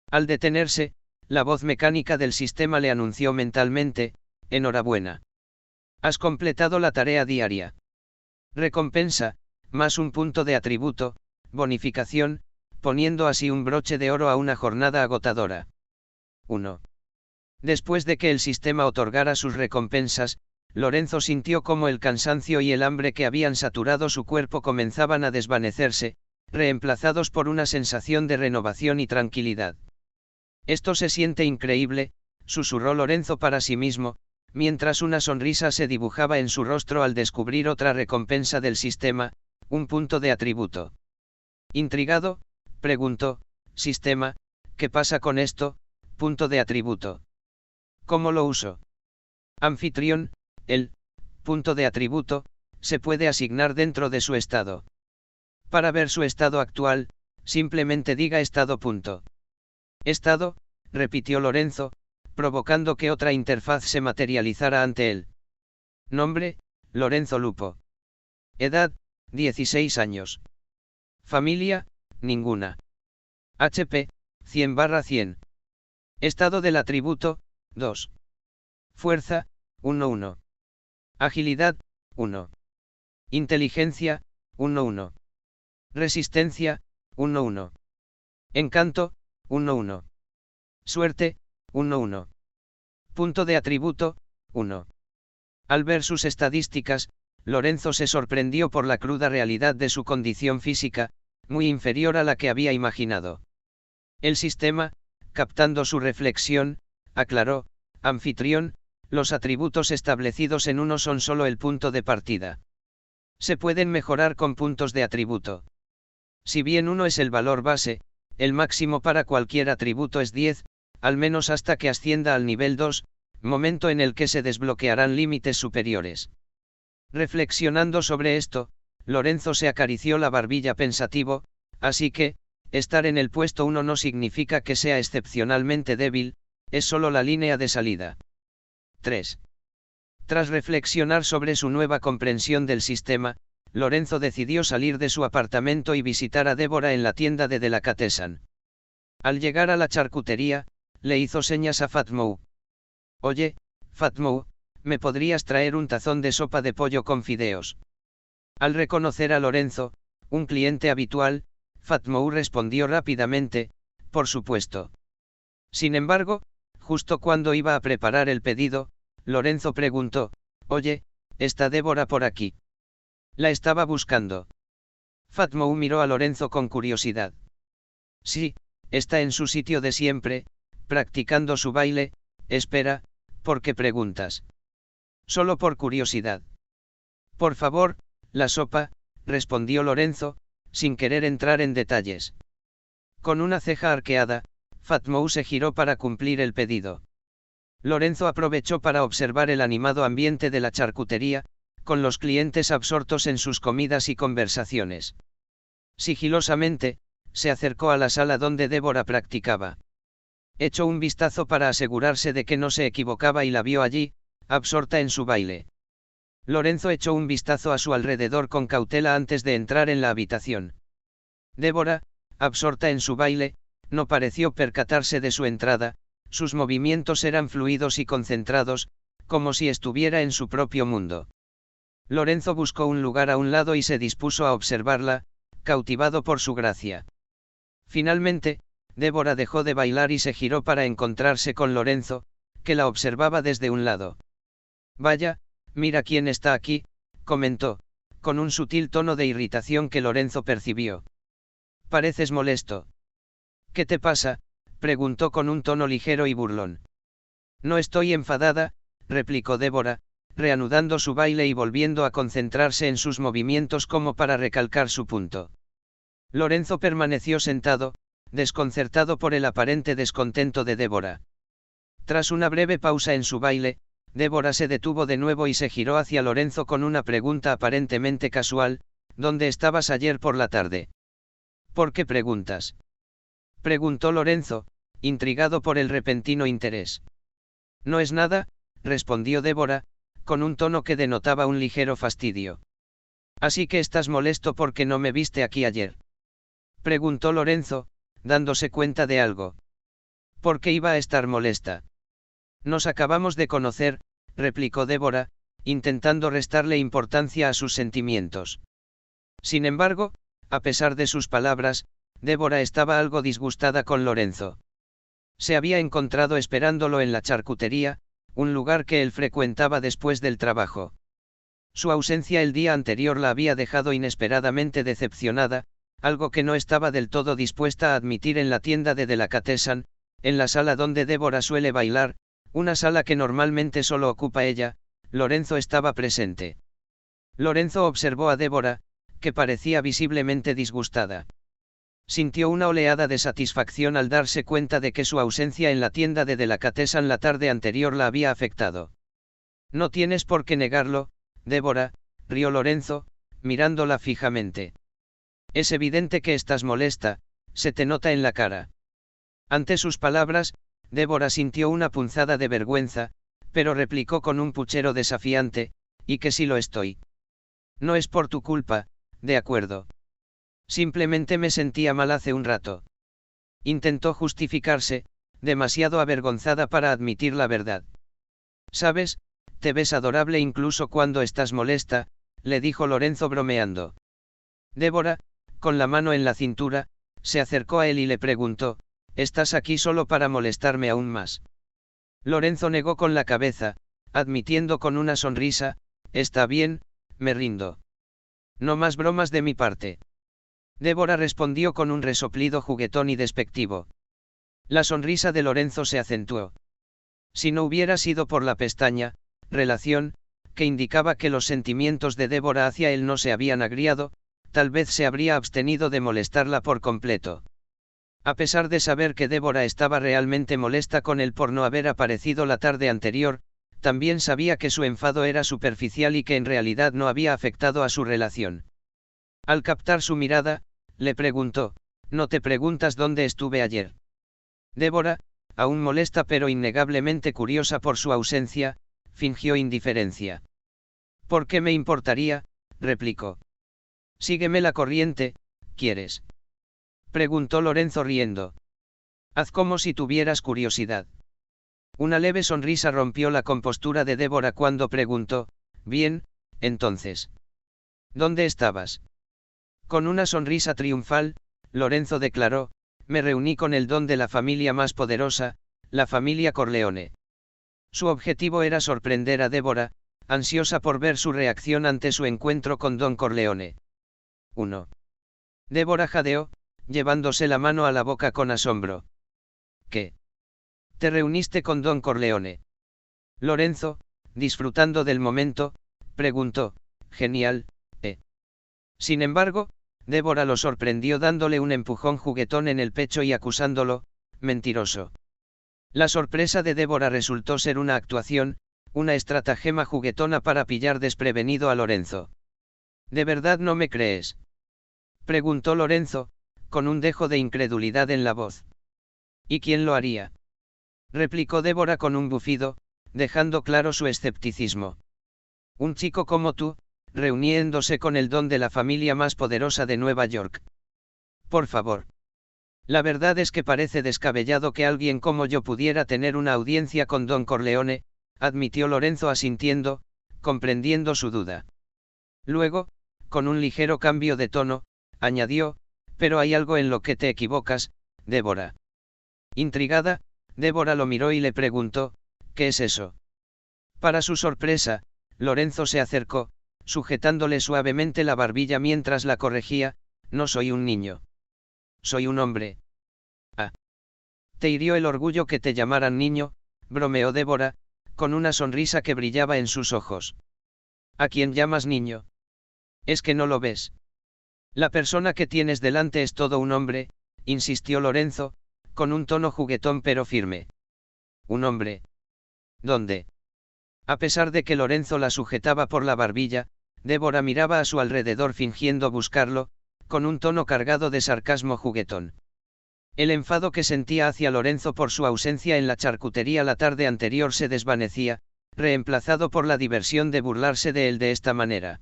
Al detenerse, la voz mecánica del sistema le anunció mentalmente, enhorabuena. Has completado la tarea diaria. Recompensa, más un punto de atributo, bonificación, poniendo así un broche de oro a una jornada agotadora. 1. Después de que el sistema otorgara sus recompensas, Lorenzo sintió como el cansancio y el hambre que habían saturado su cuerpo comenzaban a desvanecerse, reemplazados por una sensación de renovación y tranquilidad. Esto se siente increíble, susurró Lorenzo para sí mismo, mientras una sonrisa se dibujaba en su rostro al descubrir otra recompensa del sistema, un punto de atributo. Intrigado, preguntó, sistema, ¿qué pasa con esto? Punto de atributo. ¿Cómo lo uso? Anfitrión, el punto de atributo se puede asignar dentro de su estado. Para ver su estado actual, simplemente diga estado. Estado, repitió Lorenzo, provocando que otra interfaz se materializara ante él. Nombre, Lorenzo Lupo. Edad, 16 años. Familia, ninguna. HP, 100/100. Estado del atributo, 2. Fuerza, 1-1. Agilidad, 1. Inteligencia, 1-1. Resistencia, 1-1. Encanto, 1-1. Suerte, 1-1. Punto de atributo, 1. Al ver sus estadísticas, Lorenzo se sorprendió por la cruda realidad de su condición física, muy inferior a la que había imaginado. El sistema, captando su reflexión, aclaró: anfitrión, los atributos establecidos en uno son solo el punto de partida. Se pueden mejorar con puntos de atributo. Si bien 1 es el valor base, el máximo para cualquier atributo es 10, al menos hasta que ascienda al nivel 2, momento en el que se desbloquearán límites superiores. Reflexionando sobre esto, Lorenzo se acarició la barbilla pensativo, así que, estar en el puesto 1 no significa que sea excepcionalmente débil, es solo la línea de salida. 3. Tras reflexionar sobre su nueva comprensión del sistema, Lorenzo decidió salir de su apartamento y visitar a Débora en la tienda de Delicatessen. Al llegar a la charcutería, le hizo señas a Fatmou. Oye, Fatmou, ¿me podrías traer un tazón de sopa de pollo con fideos? Al reconocer a Lorenzo, un cliente habitual, Fatmou respondió rápidamente: por supuesto. Sin embargo, justo cuando iba a preparar el pedido, Lorenzo preguntó: oye, ¿está Débora por aquí? La estaba buscando. Fatmou miró a Lorenzo con curiosidad. Sí, está en su sitio de siempre, practicando su baile. Espera, ¿por qué preguntas? Solo por curiosidad. Por favor, la sopa, respondió Lorenzo, sin querer entrar en detalles. Con una ceja arqueada, Fatmou se giró para cumplir el pedido. Lorenzo aprovechó para observar el animado ambiente de la charcutería, con los clientes absortos en sus comidas y conversaciones. Sigilosamente, se acercó a la sala donde Débora practicaba. Echó un vistazo para asegurarse de que no se equivocaba y la vio allí, absorta en su baile. Lorenzo echó un vistazo a su alrededor con cautela antes de entrar en la habitación. Débora, absorta en su baile, no pareció percatarse de su entrada, sus movimientos eran fluidos y concentrados, como si estuviera en su propio mundo. Lorenzo buscó un lugar a un lado y se dispuso a observarla, cautivado por su gracia. Finalmente, Débora dejó de bailar y se giró para encontrarse con Lorenzo, que la observaba desde un lado. Vaya, mira quién está aquí, comentó, con un sutil tono de irritación que Lorenzo percibió. Pareces molesto. ¿Qué te pasa?, preguntó con un tono ligero y burlón. No estoy enfadada, replicó Débora, reanudando su baile y volviendo a concentrarse en sus movimientos como para recalcar su punto. Lorenzo permaneció sentado, desconcertado por el aparente descontento de Débora. Tras una breve pausa en su baile, Débora se detuvo de nuevo y se giró hacia Lorenzo con una pregunta aparentemente casual: ¿dónde estabas ayer por la tarde? ¿Por qué preguntas?, preguntó Lorenzo, intrigado por el repentino interés. No es nada, respondió Débora, con un tono que denotaba un ligero fastidio. ¿Así que estás molesto porque no me viste aquí ayer?, preguntó Lorenzo, dándose cuenta de algo. ¿Por qué iba a estar molesta? Nos acabamos de conocer, replicó Débora, intentando restarle importancia a sus sentimientos. Sin embargo, a pesar de sus palabras, Débora estaba algo disgustada con Lorenzo. Se había encontrado esperándolo en la charcutería, un lugar que él frecuentaba después del trabajo. Su ausencia el día anterior la había dejado inesperadamente decepcionada, algo que no estaba del todo dispuesta a admitir en la tienda de Delicatessen, en la sala donde Débora suele bailar, una sala que normalmente solo ocupa ella. Lorenzo estaba presente. Lorenzo observó a Débora, que parecía visiblemente disgustada. Sintió una oleada de satisfacción al darse cuenta de que su ausencia en la tienda de Delicatessen la tarde anterior la había afectado. No tienes por qué negarlo, Débora, rió Lorenzo, mirándola fijamente. Es evidente que estás molesta, se te nota en la cara. Ante sus palabras, Débora sintió una punzada de vergüenza, pero replicó con un puchero desafiante, ¿y que si lo estoy? No es por tu culpa, de acuerdo. Simplemente me sentía mal hace un rato. Intentó justificarse, demasiado avergonzada para admitir la verdad. Sabes, te ves adorable incluso cuando estás molesta, le dijo Lorenzo bromeando. Débora, con la mano en la cintura, se acercó a él y le preguntó, ¿estás aquí solo para molestarme aún más? Lorenzo negó con la cabeza, admitiendo con una sonrisa, está bien, me rindo. No más bromas de mi parte. Débora respondió con un resoplido juguetón y despectivo. La sonrisa de Lorenzo se acentuó. Si no hubiera sido por la pestaña, relación, que indicaba que los sentimientos de Débora hacia él no se habían agriado, tal vez se habría abstenido de molestarla por completo. A pesar de saber que Débora estaba realmente molesta con él por no haber aparecido la tarde anterior, también sabía que su enfado era superficial y que en realidad no había afectado a su relación. Al captar su mirada, le preguntó, ¿no te preguntas dónde estuve ayer? Débora, aún molesta pero innegablemente curiosa por su ausencia, fingió indiferencia. ¿Por qué me importaría?, replicó. Sígueme la corriente, ¿quieres?, preguntó Lorenzo riendo. Haz como si tuvieras curiosidad. Una leve sonrisa rompió la compostura de Débora cuando preguntó, bien, entonces. ¿Dónde estabas? Con una sonrisa triunfal, Lorenzo declaró, me reuní con el don de la familia más poderosa, la familia Corleone. Su objetivo era sorprender a Débora, ansiosa por ver su reacción ante su encuentro con Don Corleone. 1. Débora jadeó, llevándose la mano a la boca con asombro. ¿Qué? ¿Te reuniste con Don Corleone? Lorenzo, disfrutando del momento, preguntó, genial, ¿eh? Sin embargo, Débora lo sorprendió dándole un empujón juguetón en el pecho y acusándolo, mentiroso. La sorpresa de Débora resultó ser una actuación, una estratagema juguetona para pillar desprevenido a Lorenzo. ¿De verdad no me crees?, preguntó Lorenzo, con un dejo de incredulidad en la voz. ¿Y quién lo haría?, replicó Débora con un bufido, dejando claro su escepticismo. Un chico como tú, reuniéndose con el don de la familia más poderosa de Nueva York. Por favor. La verdad es que parece descabellado que alguien como yo pudiera tener una audiencia con Don Corleone, admitió Lorenzo asintiendo, comprendiendo su duda. Luego, con un ligero cambio de tono, añadió, pero hay algo en lo que te equivocas, Débora. Intrigada, Débora lo miró y le preguntó, ¿qué es eso? Para su sorpresa, Lorenzo se acercó, sujetándole suavemente la barbilla mientras la corregía, no soy un niño. Soy un hombre. Ah. Te hirió el orgullo que te llamaran niño, bromeó Débora, con una sonrisa que brillaba en sus ojos. ¿A quién llamas niño? ¿Es que no lo ves? La persona que tienes delante es todo un hombre, insistió Lorenzo, con un tono juguetón pero firme. ¿Un hombre? ¿Dónde? A pesar de que Lorenzo la sujetaba por la barbilla, Débora miraba a su alrededor fingiendo buscarlo, con un tono cargado de sarcasmo juguetón. El enfado que sentía hacia Lorenzo por su ausencia en la charcutería la tarde anterior se desvanecía, reemplazado por la diversión de burlarse de él de esta manera.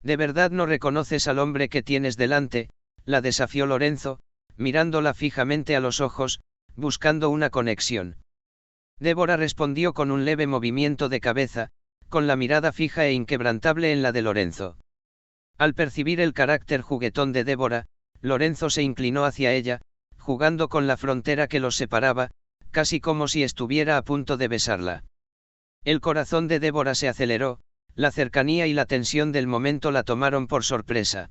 ¿De verdad no reconoces al hombre que tienes delante?, la desafió Lorenzo, mirándola fijamente a los ojos, buscando una conexión. Débora respondió con un leve movimiento de cabeza, con la mirada fija e inquebrantable en la de Lorenzo. Al percibir el carácter juguetón de Débora, Lorenzo se inclinó hacia ella, jugando con la frontera que los separaba, casi como si estuviera a punto de besarla. El corazón de Débora se aceleró, la cercanía y la tensión del momento la tomaron por sorpresa.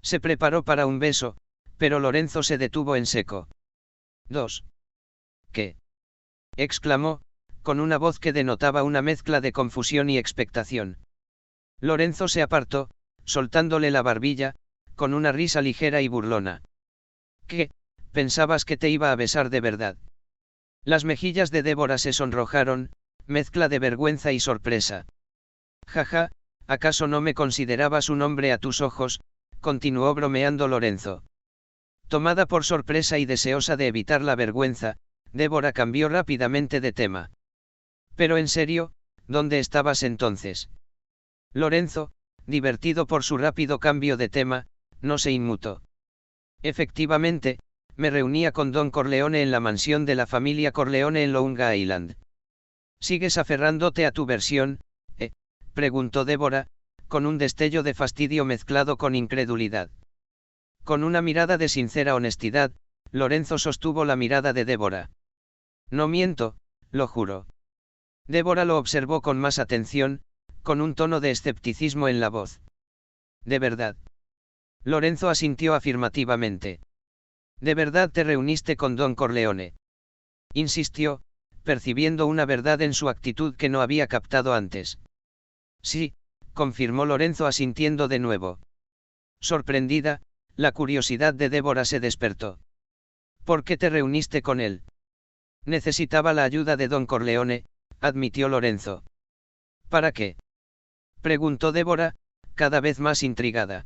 Se preparó para un beso, pero Lorenzo se detuvo en seco. 2. ¿Qué? Exclamó, con una voz que denotaba una mezcla de confusión y expectación. Lorenzo se apartó, soltándole la barbilla, con una risa ligera y burlona. ¿Qué? ¿Pensabas que te iba a besar de verdad? Las mejillas de Débora se sonrojaron, mezcla de vergüenza y sorpresa. Jaja, ¿acaso no me considerabas un hombre a tus ojos?, continuó bromeando Lorenzo. Tomada por sorpresa y deseosa de evitar la vergüenza, Débora cambió rápidamente de tema. Pero en serio, ¿dónde estabas entonces? Lorenzo, divertido por su rápido cambio de tema, no se inmutó. Efectivamente, me reunía con Don Corleone en la mansión de la familia Corleone en Long Island. ¿Sigues aferrándote a tu versión, preguntó Débora, con un destello de fastidio mezclado con incredulidad. Con una mirada de sincera honestidad, Lorenzo sostuvo la mirada de Débora. No miento, lo juro. Débora lo observó con más atención, con un tono de escepticismo en la voz. ¿De verdad? Lorenzo asintió afirmativamente. ¿De verdad te reuniste con Don Corleone?, insistió, percibiendo una verdad en su actitud que no había captado antes. Sí, confirmó Lorenzo asintiendo de nuevo. Sorprendida, la curiosidad de Débora se despertó. ¿Por qué te reuniste con él? Necesitaba la ayuda de Don Corleone, admitió Lorenzo. ¿Para qué?, preguntó Débora, cada vez más intrigada.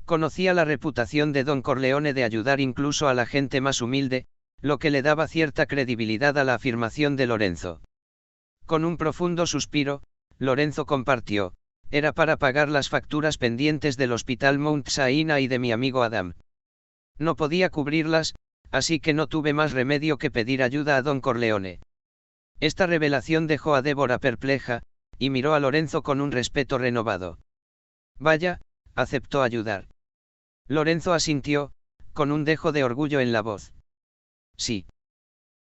Conocía la reputación de Don Corleone de ayudar incluso a la gente más humilde, lo que le daba cierta credibilidad a la afirmación de Lorenzo. Con un profundo suspiro, Lorenzo compartió: era para pagar las facturas pendientes del Hospital Mount Sinai y de mi amigo Adam. No podía cubrirlas, así que no tuve más remedio que pedir ayuda a Don Corleone. Esta revelación dejó a Débora perpleja, y miró a Lorenzo con un respeto renovado. Vaya, aceptó ayudar. Lorenzo asintió, con un dejo de orgullo en la voz. Sí.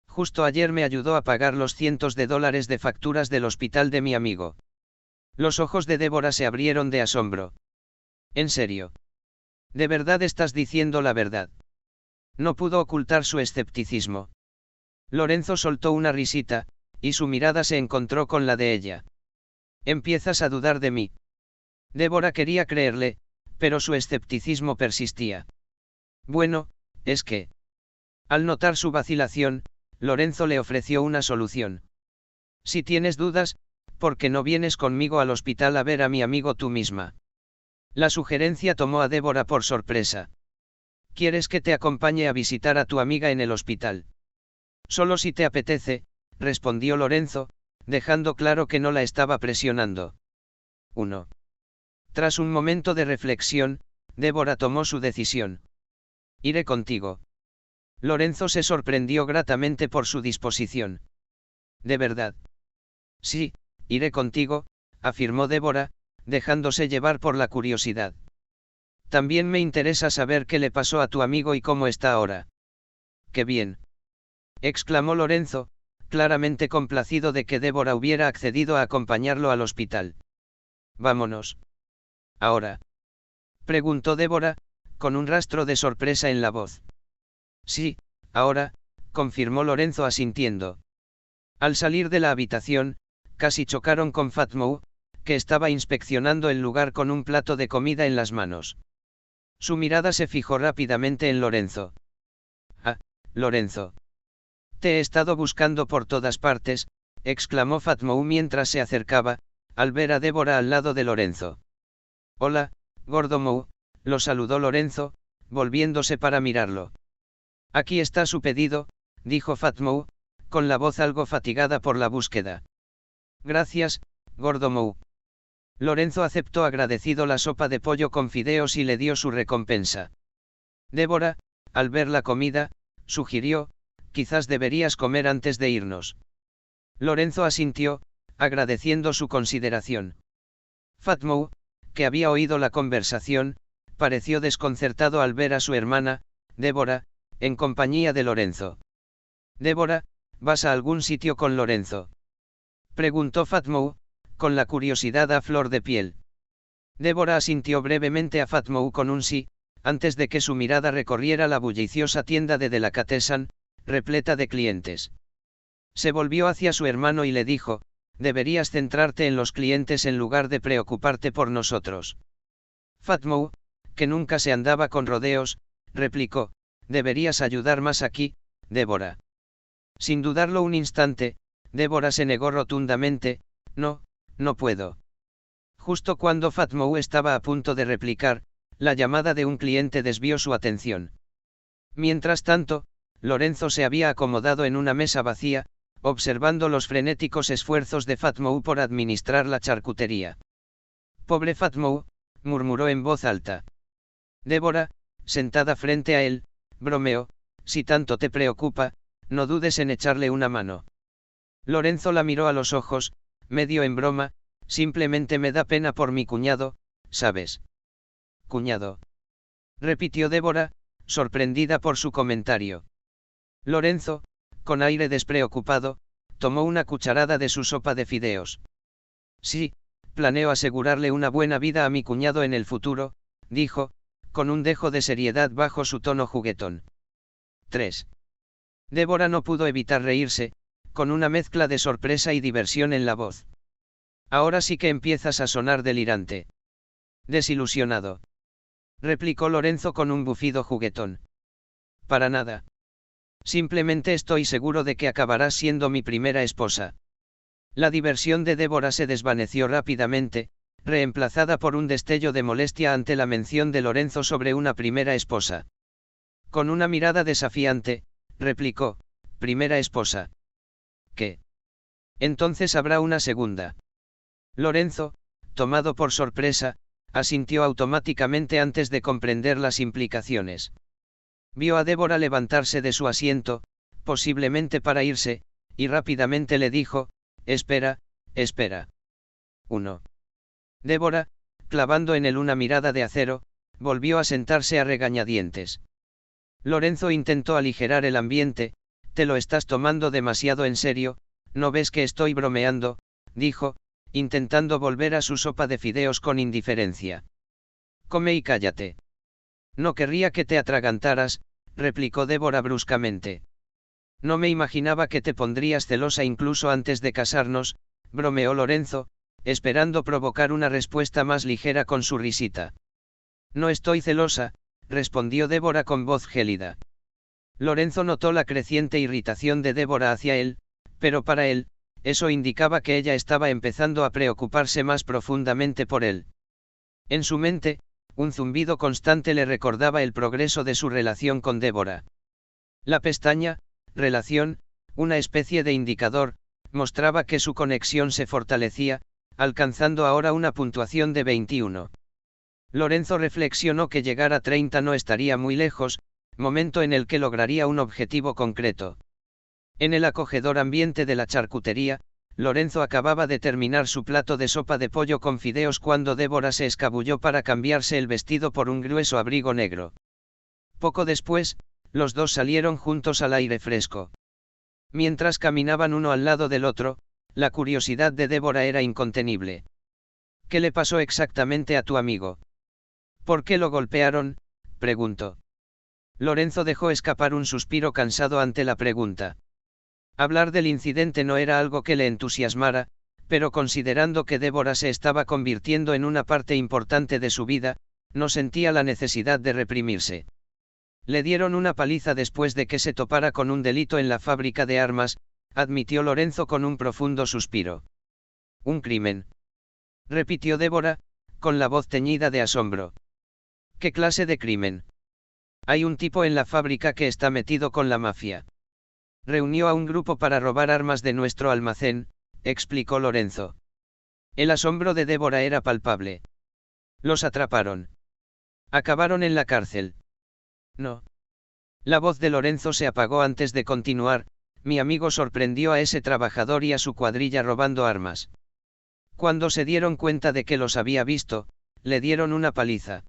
Justo ayer me ayudó a pagar los cientos de dólares de facturas del hospital de mi amigo. Los ojos de Débora se abrieron de asombro. ¿En serio? ¿De verdad estás diciendo la verdad? No pudo ocultar su escepticismo. Lorenzo soltó una risita, y su mirada se encontró con la de ella. ¿Empiezas a dudar de mí? Débora quería creerle, pero su escepticismo persistía. Bueno, es que... Al notar su vacilación, Lorenzo le ofreció una solución. Si tienes dudas, ¿por qué no vienes conmigo al hospital a ver a mi amigo tú misma? La sugerencia tomó a Débora por sorpresa. ¿Quieres que te acompañe a visitar a tu amiga en el hospital? Solo si te apetece, respondió Lorenzo, dejando claro que no la estaba presionando. 1. Tras un momento de reflexión, Débora tomó su decisión. Iré contigo. Lorenzo se sorprendió gratamente por su disposición. ¿De verdad? Sí, iré contigo, afirmó Débora, dejándose llevar por la curiosidad. También me interesa saber qué le pasó a tu amigo y cómo está ahora. ¡Qué bien!, exclamó Lorenzo, claramente complacido de que Débora hubiera accedido a acompañarlo al hospital. Vámonos. ¿Ahora?, preguntó Débora, con un rastro de sorpresa en la voz. Sí, ahora, confirmó Lorenzo asintiendo. Al salir de la habitación, casi chocaron con Fatmou, que estaba inspeccionando el lugar con un plato de comida en las manos. Su mirada se fijó rápidamente en Lorenzo. Ah, Lorenzo. Te he estado buscando por todas partes, exclamó Fatmou mientras se acercaba, al ver a Débora al lado de Lorenzo. Hola, gordo Mou, lo saludó Lorenzo, volviéndose para mirarlo. Aquí está su pedido, dijo Fatmou, con la voz algo fatigada por la búsqueda. Gracias, gordo Mou. Lorenzo aceptó agradecido la sopa de pollo con fideos y le dio su recompensa. Débora, al ver la comida, sugirió: quizás deberías comer antes de irnos. Lorenzo asintió, agradeciendo su consideración. Fatmou, que había oído la conversación, pareció desconcertado al ver a su hermana, Débora, en compañía de Lorenzo. Débora, ¿vas a algún sitio con Lorenzo?, preguntó Fatmou, con la curiosidad a flor de piel. Débora asintió brevemente a Fatmou con un sí, antes de que su mirada recorriera la bulliciosa tienda de Delicatessen, repleta de clientes. Se volvió hacia su hermano y le dijo: deberías centrarte en los clientes en lugar de preocuparte por nosotros. Fatmou, que nunca se andaba con rodeos, replicó: deberías ayudar más aquí, Débora. Sin dudarlo un instante, Débora se negó rotundamente: no puedo. Justo cuando Fatmou estaba a punto de replicar, la llamada de un cliente desvió su atención. Mientras tanto, Lorenzo se había acomodado en una mesa vacía, observando los frenéticos esfuerzos de Fatmou por administrar la charcutería. «Pobre Fatmou», murmuró en voz alta. Débora, sentada frente a él, bromeó: «Si tanto te preocupa, no dudes en echarle una mano». Lorenzo la miró a los ojos, medio en broma: «Simplemente me da pena por mi cuñado, ¿sabes?» «¿Cuñado?», repitió Débora, sorprendida por su comentario. Lorenzo, con aire despreocupado, tomó una cucharada de su sopa de fideos. «Sí, planeo asegurarle una buena vida a mi cuñado en el futuro», dijo, con un dejo de seriedad bajo su tono juguetón. 3. Débora no pudo evitar reírse, con una mezcla de sorpresa y diversión en la voz. «Ahora sí que empiezas a sonar delirante». «Desilusionado», replicó Lorenzo con un bufido juguetón. «Para nada. Simplemente estoy seguro de que acabarás siendo mi primera esposa». La diversión de Débora se desvaneció rápidamente, reemplazada por un destello de molestia ante la mención de Lorenzo sobre una primera esposa. Con una mirada desafiante, replicó: «¿Primera esposa? ¿Qué? Entonces habrá una segunda». Lorenzo, tomado por sorpresa, asintió automáticamente antes de comprender las implicaciones. Vio a Débora levantarse de su asiento, posiblemente para irse, y rápidamente le dijo: «Espera, espera». 1. Débora, clavando en él una mirada de acero, volvió a sentarse a regañadientes. Lorenzo intentó aligerar el ambiente: «Te lo estás tomando demasiado en serio, ¿no ves que estoy bromeando?», dijo, intentando volver a su sopa de fideos con indiferencia. «Come y cállate». «No querría que te atragantaras», replicó Débora bruscamente. «No me imaginaba que te pondrías celosa incluso antes de casarnos», bromeó Lorenzo, esperando provocar una respuesta más ligera con su risita. «No estoy celosa», respondió Débora con voz gélida. Lorenzo notó la creciente irritación de Débora hacia él, pero para él, eso indicaba que ella estaba empezando a preocuparse más profundamente por él. En su mente, un zumbido constante le recordaba el progreso de su relación con Débora. La pestaña «Relación», una especie de indicador, mostraba que su conexión se fortalecía, alcanzando ahora una puntuación de 21. Lorenzo reflexionó que llegar a 30 no estaría muy lejos, momento en el que lograría un objetivo concreto. En el acogedor ambiente de la charcutería, Lorenzo acababa de terminar su plato de sopa de pollo con fideos cuando Débora se escabulló para cambiarse el vestido por un grueso abrigo negro. Poco después, los dos salieron juntos al aire fresco. Mientras caminaban uno al lado del otro, la curiosidad de Débora era incontenible. «¿Qué le pasó exactamente a tu amigo? ¿Por qué lo golpearon?», preguntó. Lorenzo dejó escapar un suspiro cansado ante la pregunta. Hablar del incidente no era algo que le entusiasmara, pero considerando que Débora se estaba convirtiendo en una parte importante de su vida, no sentía la necesidad de reprimirse. «Le dieron una paliza después de que se topara con un delito en la fábrica de armas», admitió Lorenzo con un profundo suspiro. «¿Un crimen?», repitió Débora, con la voz teñida de asombro. «¿Qué clase de crimen?». «Hay un tipo en la fábrica que está metido con la mafia. Reunió a un grupo para robar armas de nuestro almacén», explicó Lorenzo. El asombro de Débora era palpable. «¿Los atraparon? ¿Acabaron en la cárcel?». «No». La voz de Lorenzo se apagó antes de continuar: «Mi amigo sorprendió a ese trabajador y a su cuadrilla robando armas. Cuando se dieron cuenta de que los había visto, le dieron una paliza».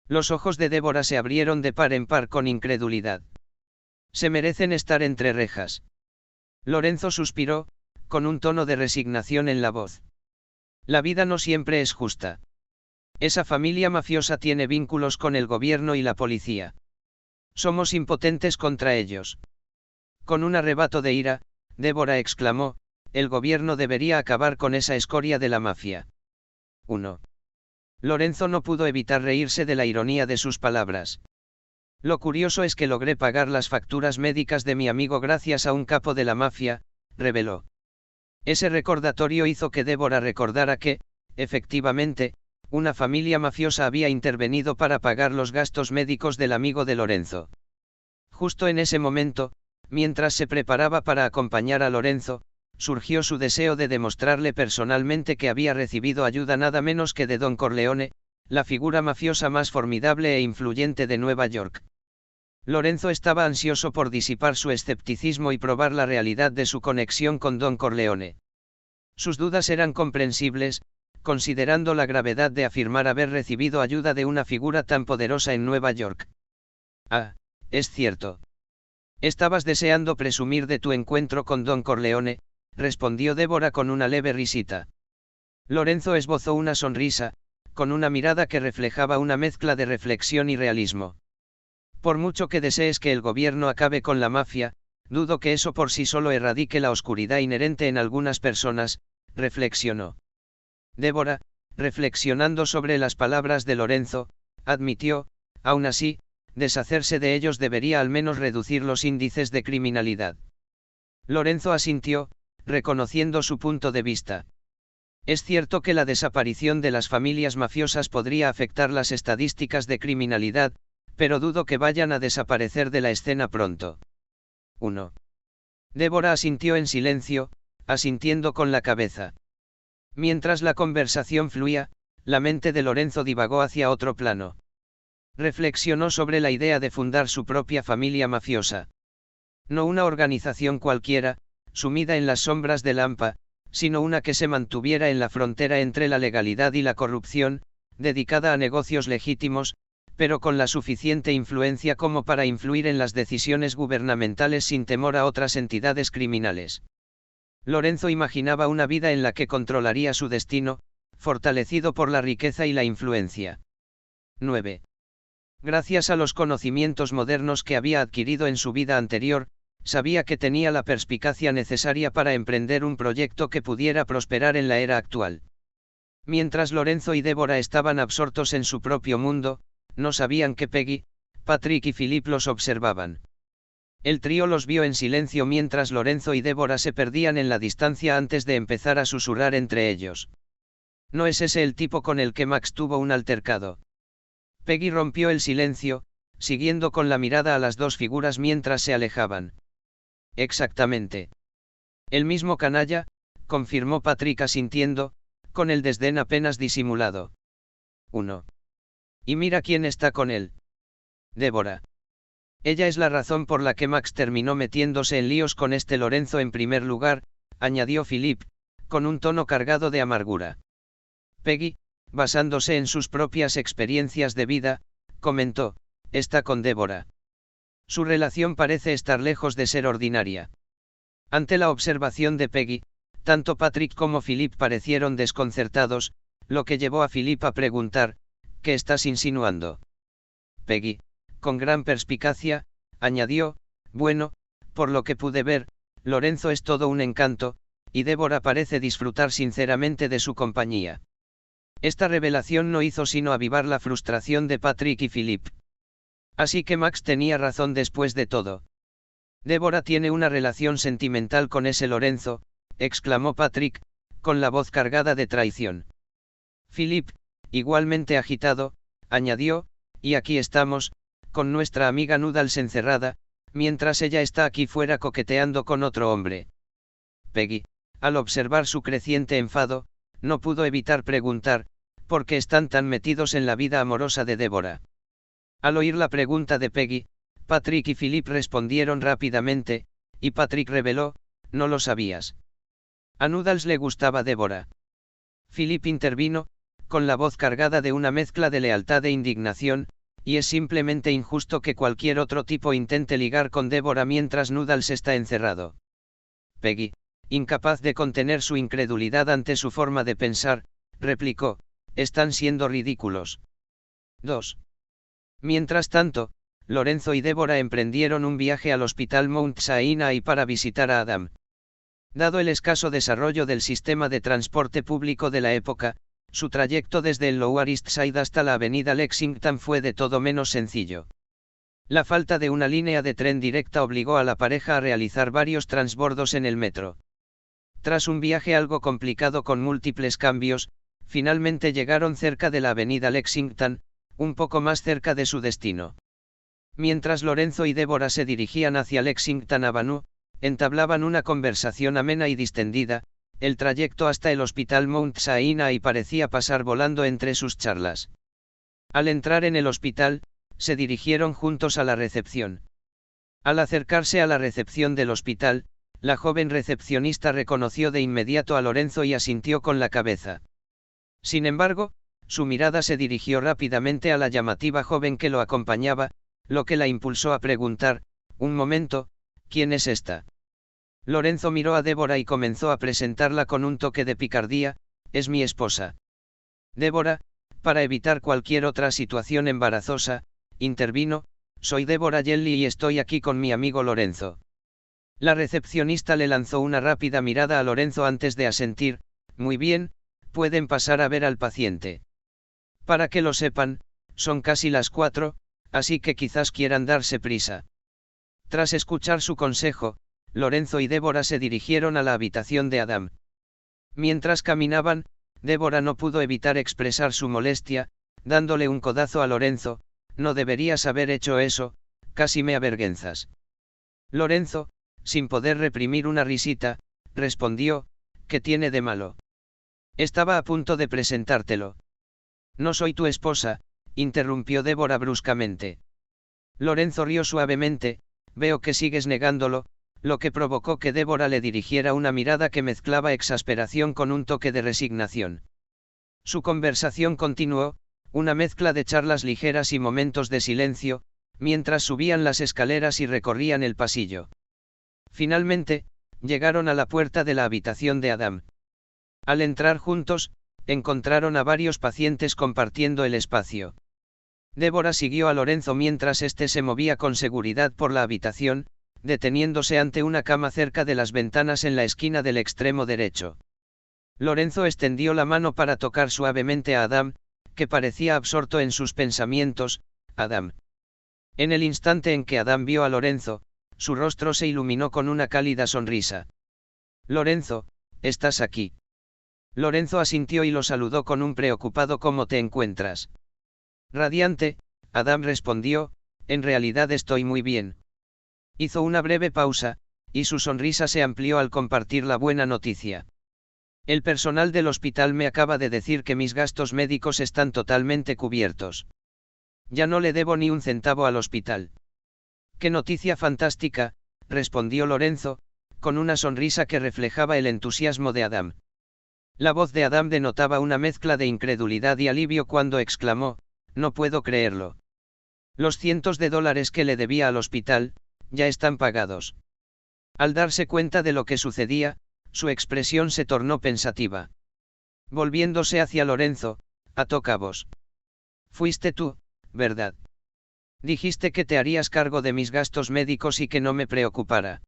Los ojos de Débora se abrieron de par en par con incredulidad. «Se merecen estar entre rejas». Lorenzo suspiró, con un tono de resignación en la voz. «La vida no siempre es justa. Esa familia mafiosa tiene vínculos con el gobierno y la policía. Somos impotentes contra ellos». Con un arrebato de ira, Débora exclamó: «El gobierno debería acabar con esa escoria de la mafia». 1. Lorenzo no pudo evitar reírse de la ironía de sus palabras. «Lo curioso es que logré pagar las facturas médicas de mi amigo gracias a un capo de la mafia», reveló. Ese recordatorio hizo que Débora recordara que, efectivamente, una familia mafiosa había intervenido para pagar los gastos médicos del amigo de Lorenzo. Justo en ese momento, mientras se preparaba para acompañar a Lorenzo, surgió su deseo de demostrarle personalmente que había recibido ayuda nada menos que de Don Corleone, la figura mafiosa más formidable e influyente de Nueva York. Lorenzo estaba ansioso por disipar su escepticismo y probar la realidad de su conexión con Don Corleone. Sus dudas eran comprensibles, considerando la gravedad de afirmar haber recibido ayuda de una figura tan poderosa en Nueva York. Ah, es cierto. Estabas deseando presumir de tu encuentro con Don Corleone, respondió Débora con una leve risita. Lorenzo esbozó una sonrisa, con una mirada que reflejaba una mezcla de reflexión y realismo. Por mucho que desees que el gobierno acabe con la mafia, dudo que eso por sí solo erradique la oscuridad inherente en algunas personas, reflexionó. Débora, reflexionando sobre las palabras de Lorenzo, admitió, aún así, deshacerse de ellos debería al menos reducir los índices de criminalidad. Lorenzo asintió, reconociendo su punto de vista. Es cierto que la desaparición de las familias mafiosas podría afectar las estadísticas de criminalidad, pero dudo que vayan a desaparecer de la escena pronto. 1. Débora asintió en silencio, asintiendo con la cabeza. Mientras la conversación fluía, la mente de Lorenzo divagó hacia otro plano. Reflexionó sobre la idea de fundar su propia familia mafiosa. No una organización cualquiera, sumida en las sombras de Lampa, sino una que se mantuviera en la frontera entre la legalidad y la corrupción, dedicada a negocios legítimos, pero con la suficiente influencia como para influir en las decisiones gubernamentales sin temor a otras entidades criminales. Lorenzo imaginaba una vida en la que controlaría su destino, fortalecido por la riqueza y la influencia. 9. Gracias a los conocimientos modernos que había adquirido en su vida anterior, sabía que tenía la perspicacia necesaria para emprender un proyecto que pudiera prosperar en la era actual. Mientras Lorenzo y Débora estaban absortos en su propio mundo, no sabían que Peggy, Patrick y Philip los observaban. El trío los vio en silencio mientras Lorenzo y Débora se perdían en la distancia antes de empezar a susurrar entre ellos. ¿No es ese el tipo con el que Max tuvo un altercado? Peggy rompió el silencio, siguiendo con la mirada a las dos figuras mientras se alejaban. Exactamente. El mismo canalla, confirmó Patrick asintiendo, con el desdén apenas disimulado. 1. Y mira quién está con él. Débora. Ella es la razón por la que Max terminó metiéndose en líos con este Lorenzo en primer lugar, añadió Philip, con un tono cargado de amargura. Peggy, basándose en sus propias experiencias de vida, comentó, está con Débora. Su relación parece estar lejos de ser ordinaria. Ante la observación de Peggy, tanto Patrick como Philip parecieron desconcertados, lo que llevó a Philip a preguntar, ¿qué estás insinuando? Peggy, con gran perspicacia, añadió, bueno, por lo que pude ver, Lorenzo es todo un encanto, y Débora parece disfrutar sinceramente de su compañía. Esta revelación no hizo sino avivar la frustración de Patrick y Philip. Así que Max tenía razón después de todo. Débora tiene una relación sentimental con ese Lorenzo, exclamó Patrick, con la voz cargada de traición. Philip, igualmente agitado, añadió, y aquí estamos, con nuestra amiga Noodles encerrada, mientras ella está aquí fuera coqueteando con otro hombre. Peggy, al observar su creciente enfado, no pudo evitar preguntar, ¿por qué están tan metidos en la vida amorosa de Débora? Al oír la pregunta de Peggy, Patrick y Philip respondieron rápidamente, y Patrick reveló, no lo sabías. A Noodles le gustaba Débora. Philip intervino, con la voz cargada de una mezcla de lealtad e indignación, y es simplemente injusto que cualquier otro tipo intente ligar con Débora mientras Noodles está encerrado. Peggy, incapaz de contener su incredulidad ante su forma de pensar, replicó, están siendo ridículos. 2. Mientras tanto, Lorenzo y Débora emprendieron un viaje al Hospital Mount Sinai para visitar a Adam. Dado el escaso desarrollo del sistema de transporte público de la época, su trayecto desde el Lower East Side hasta la avenida Lexington fue de todo menos sencillo. La falta de una línea de tren directa obligó a la pareja a realizar varios transbordos en el metro. Tras un viaje algo complicado con múltiples cambios, finalmente llegaron cerca de la avenida Lexington, un poco más cerca de su destino. Mientras Lorenzo y Débora se dirigían hacia Lexington Avenue, entablaban una conversación amena y distendida. El trayecto hasta el hospital Mount Sinai parecía pasar volando entre sus charlas. Al entrar en el hospital, se dirigieron juntos a la recepción. Al acercarse a la recepción del hospital, la joven recepcionista reconoció de inmediato a Lorenzo y asintió con la cabeza. Sin embargo, su mirada se dirigió rápidamente a la llamativa joven que lo acompañaba, lo que la impulsó a preguntar: «Un momento, ¿quién es esta?». Lorenzo miró a Débora y comenzó a presentarla con un toque de picardía: «Es mi esposa». Débora, para evitar cualquier otra situación embarazosa, intervino: «Soy Débora Jelly y estoy aquí con mi amigo Lorenzo». La recepcionista le lanzó una rápida mirada a Lorenzo antes de asentir: «Muy bien, pueden pasar a ver al paciente. Para que lo sepan, son casi las 4, así que quizás quieran darse prisa». Tras escuchar su consejo, Lorenzo y Débora se dirigieron a la habitación de Adam. Mientras caminaban, Débora no pudo evitar expresar su molestia, dándole un codazo a Lorenzo: «No deberías haber hecho eso, casi me avergüenzas». Lorenzo, sin poder reprimir una risita, respondió: «¿Qué tiene de malo? Estaba a punto de presentártelo». «No soy tu esposa», interrumpió Débora bruscamente. Lorenzo rió suavemente: «Veo que sigues negándolo», lo que provocó que Débora le dirigiera una mirada que mezclaba exasperación con un toque de resignación. Su conversación continuó, una mezcla de charlas ligeras y momentos de silencio, mientras subían las escaleras y recorrían el pasillo. Finalmente, llegaron a la puerta de la habitación de Adam. Al entrar juntos, encontraron a varios pacientes compartiendo el espacio. Débora siguió a Lorenzo mientras éste se movía con seguridad por la habitación, deteniéndose ante una cama cerca de las ventanas en la esquina del extremo derecho. Lorenzo extendió la mano para tocar suavemente a Adam, que parecía absorto en sus pensamientos. «Adam». En el instante en que Adam vio a Lorenzo, su rostro se iluminó con una cálida sonrisa. «Lorenzo, ¿estás aquí?». Lorenzo asintió y lo saludó con un preocupado «¿Cómo te encuentras?». «Radiante», Adam respondió, «en realidad estoy muy bien». Hizo una breve pausa, y su sonrisa se amplió al compartir la buena noticia. «El personal del hospital me acaba de decir que mis gastos médicos están totalmente cubiertos. Ya no le debo ni un centavo al hospital». «¡Qué noticia fantástica!», respondió Lorenzo, con una sonrisa que reflejaba el entusiasmo de Adam. La voz de Adam denotaba una mezcla de incredulidad y alivio cuando exclamó: «No puedo creerlo. Los cientos de dólares que le debía al hospital, ya están pagados». Al darse cuenta de lo que sucedía, su expresión se tornó pensativa. Volviéndose hacia Lorenzo, ató cabos. «Fuiste tú, ¿verdad? Dijiste que te harías cargo de mis gastos médicos y que no me preocupara».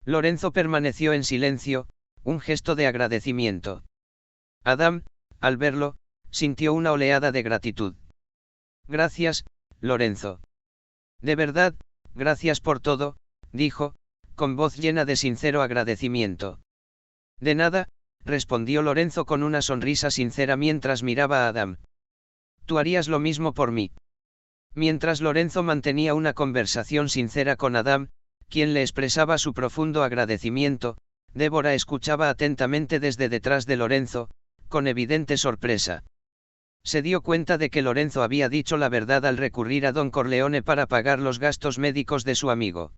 Lorenzo permaneció en silencio, un gesto de agradecimiento. Adam, al verlo, sintió una oleada de gratitud. «Gracias, Lorenzo. De verdad, gracias por todo», dijo, con voz llena de sincero agradecimiento. «De nada», respondió Lorenzo con una sonrisa sincera mientras miraba a Adam. «Tú harías lo mismo por mí». Mientras Lorenzo mantenía una conversación sincera con Adam, quien le expresaba su profundo agradecimiento, Débora escuchaba atentamente desde detrás de Lorenzo, con evidente sorpresa. Se dio cuenta de que Lorenzo había dicho la verdad al recurrir a Don Corleone para pagar los gastos médicos de su amigo.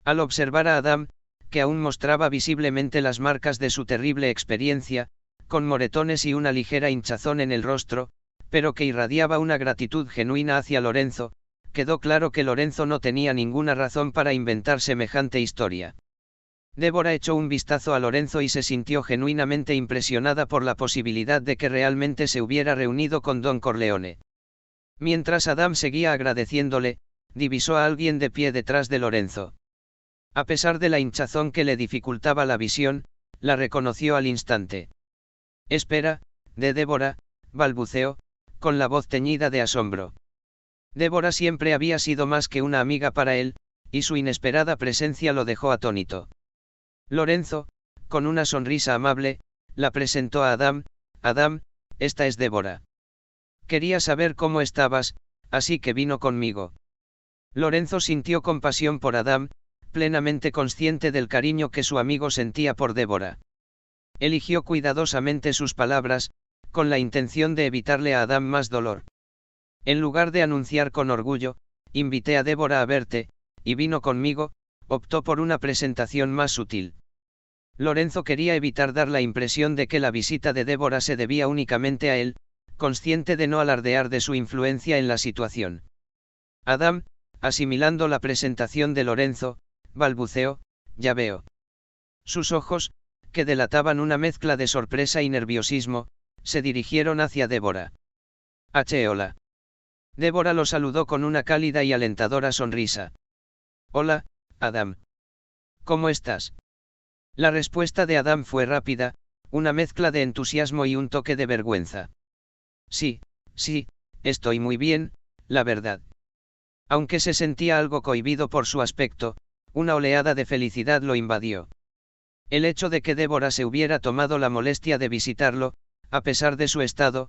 Al observar a Adam, que aún mostraba visiblemente las marcas de su terrible experiencia, con moretones y una ligera hinchazón en el rostro, pero que irradiaba una gratitud genuina hacia Lorenzo, quedó claro que Lorenzo no tenía ninguna razón para inventar semejante historia. Débora echó un vistazo a Lorenzo y se sintió genuinamente impresionada por la posibilidad de que realmente se hubiera reunido con Don Corleone. Mientras Adam seguía agradeciéndole, divisó a alguien de pie detrás de Lorenzo. A pesar de la hinchazón que le dificultaba la visión, la reconoció al instante. «Espera», de Débora, balbuceó, con la voz teñida de asombro. Débora siempre había sido más que una amiga para él, y su inesperada presencia lo dejó atónito. Lorenzo, con una sonrisa amable, la presentó a Adam. «Adam, esta es Débora. Quería saber cómo estabas, así que vino conmigo. Lorenzo sintió compasión por Adam, plenamente consciente del cariño que su amigo sentía por Débora. Eligió cuidadosamente sus palabras, con la intención de evitarle a Adam más dolor. En lugar de anunciar con orgullo, invité a Débora a verte, y vino conmigo, optó por una presentación más sutil. Lorenzo quería evitar dar la impresión de que la visita de Débora se debía únicamente a él, consciente de no alardear de su influencia en la situación. Adam, asimilando la presentación de Lorenzo, balbuceó, ya veo. Sus ojos, que delataban una mezcla de sorpresa y nerviosismo, se dirigieron hacia Débora. Hola. Débora lo saludó con una cálida y alentadora sonrisa. Hola, Adam. ¿Cómo estás? La respuesta de Adam fue rápida, una mezcla de entusiasmo y un toque de vergüenza. Sí, estoy muy bien, la verdad. Aunque se sentía algo cohibido por su aspecto, una oleada de felicidad lo invadió. El hecho de que Débora se hubiera tomado la molestia de visitarlo, a pesar de su estado,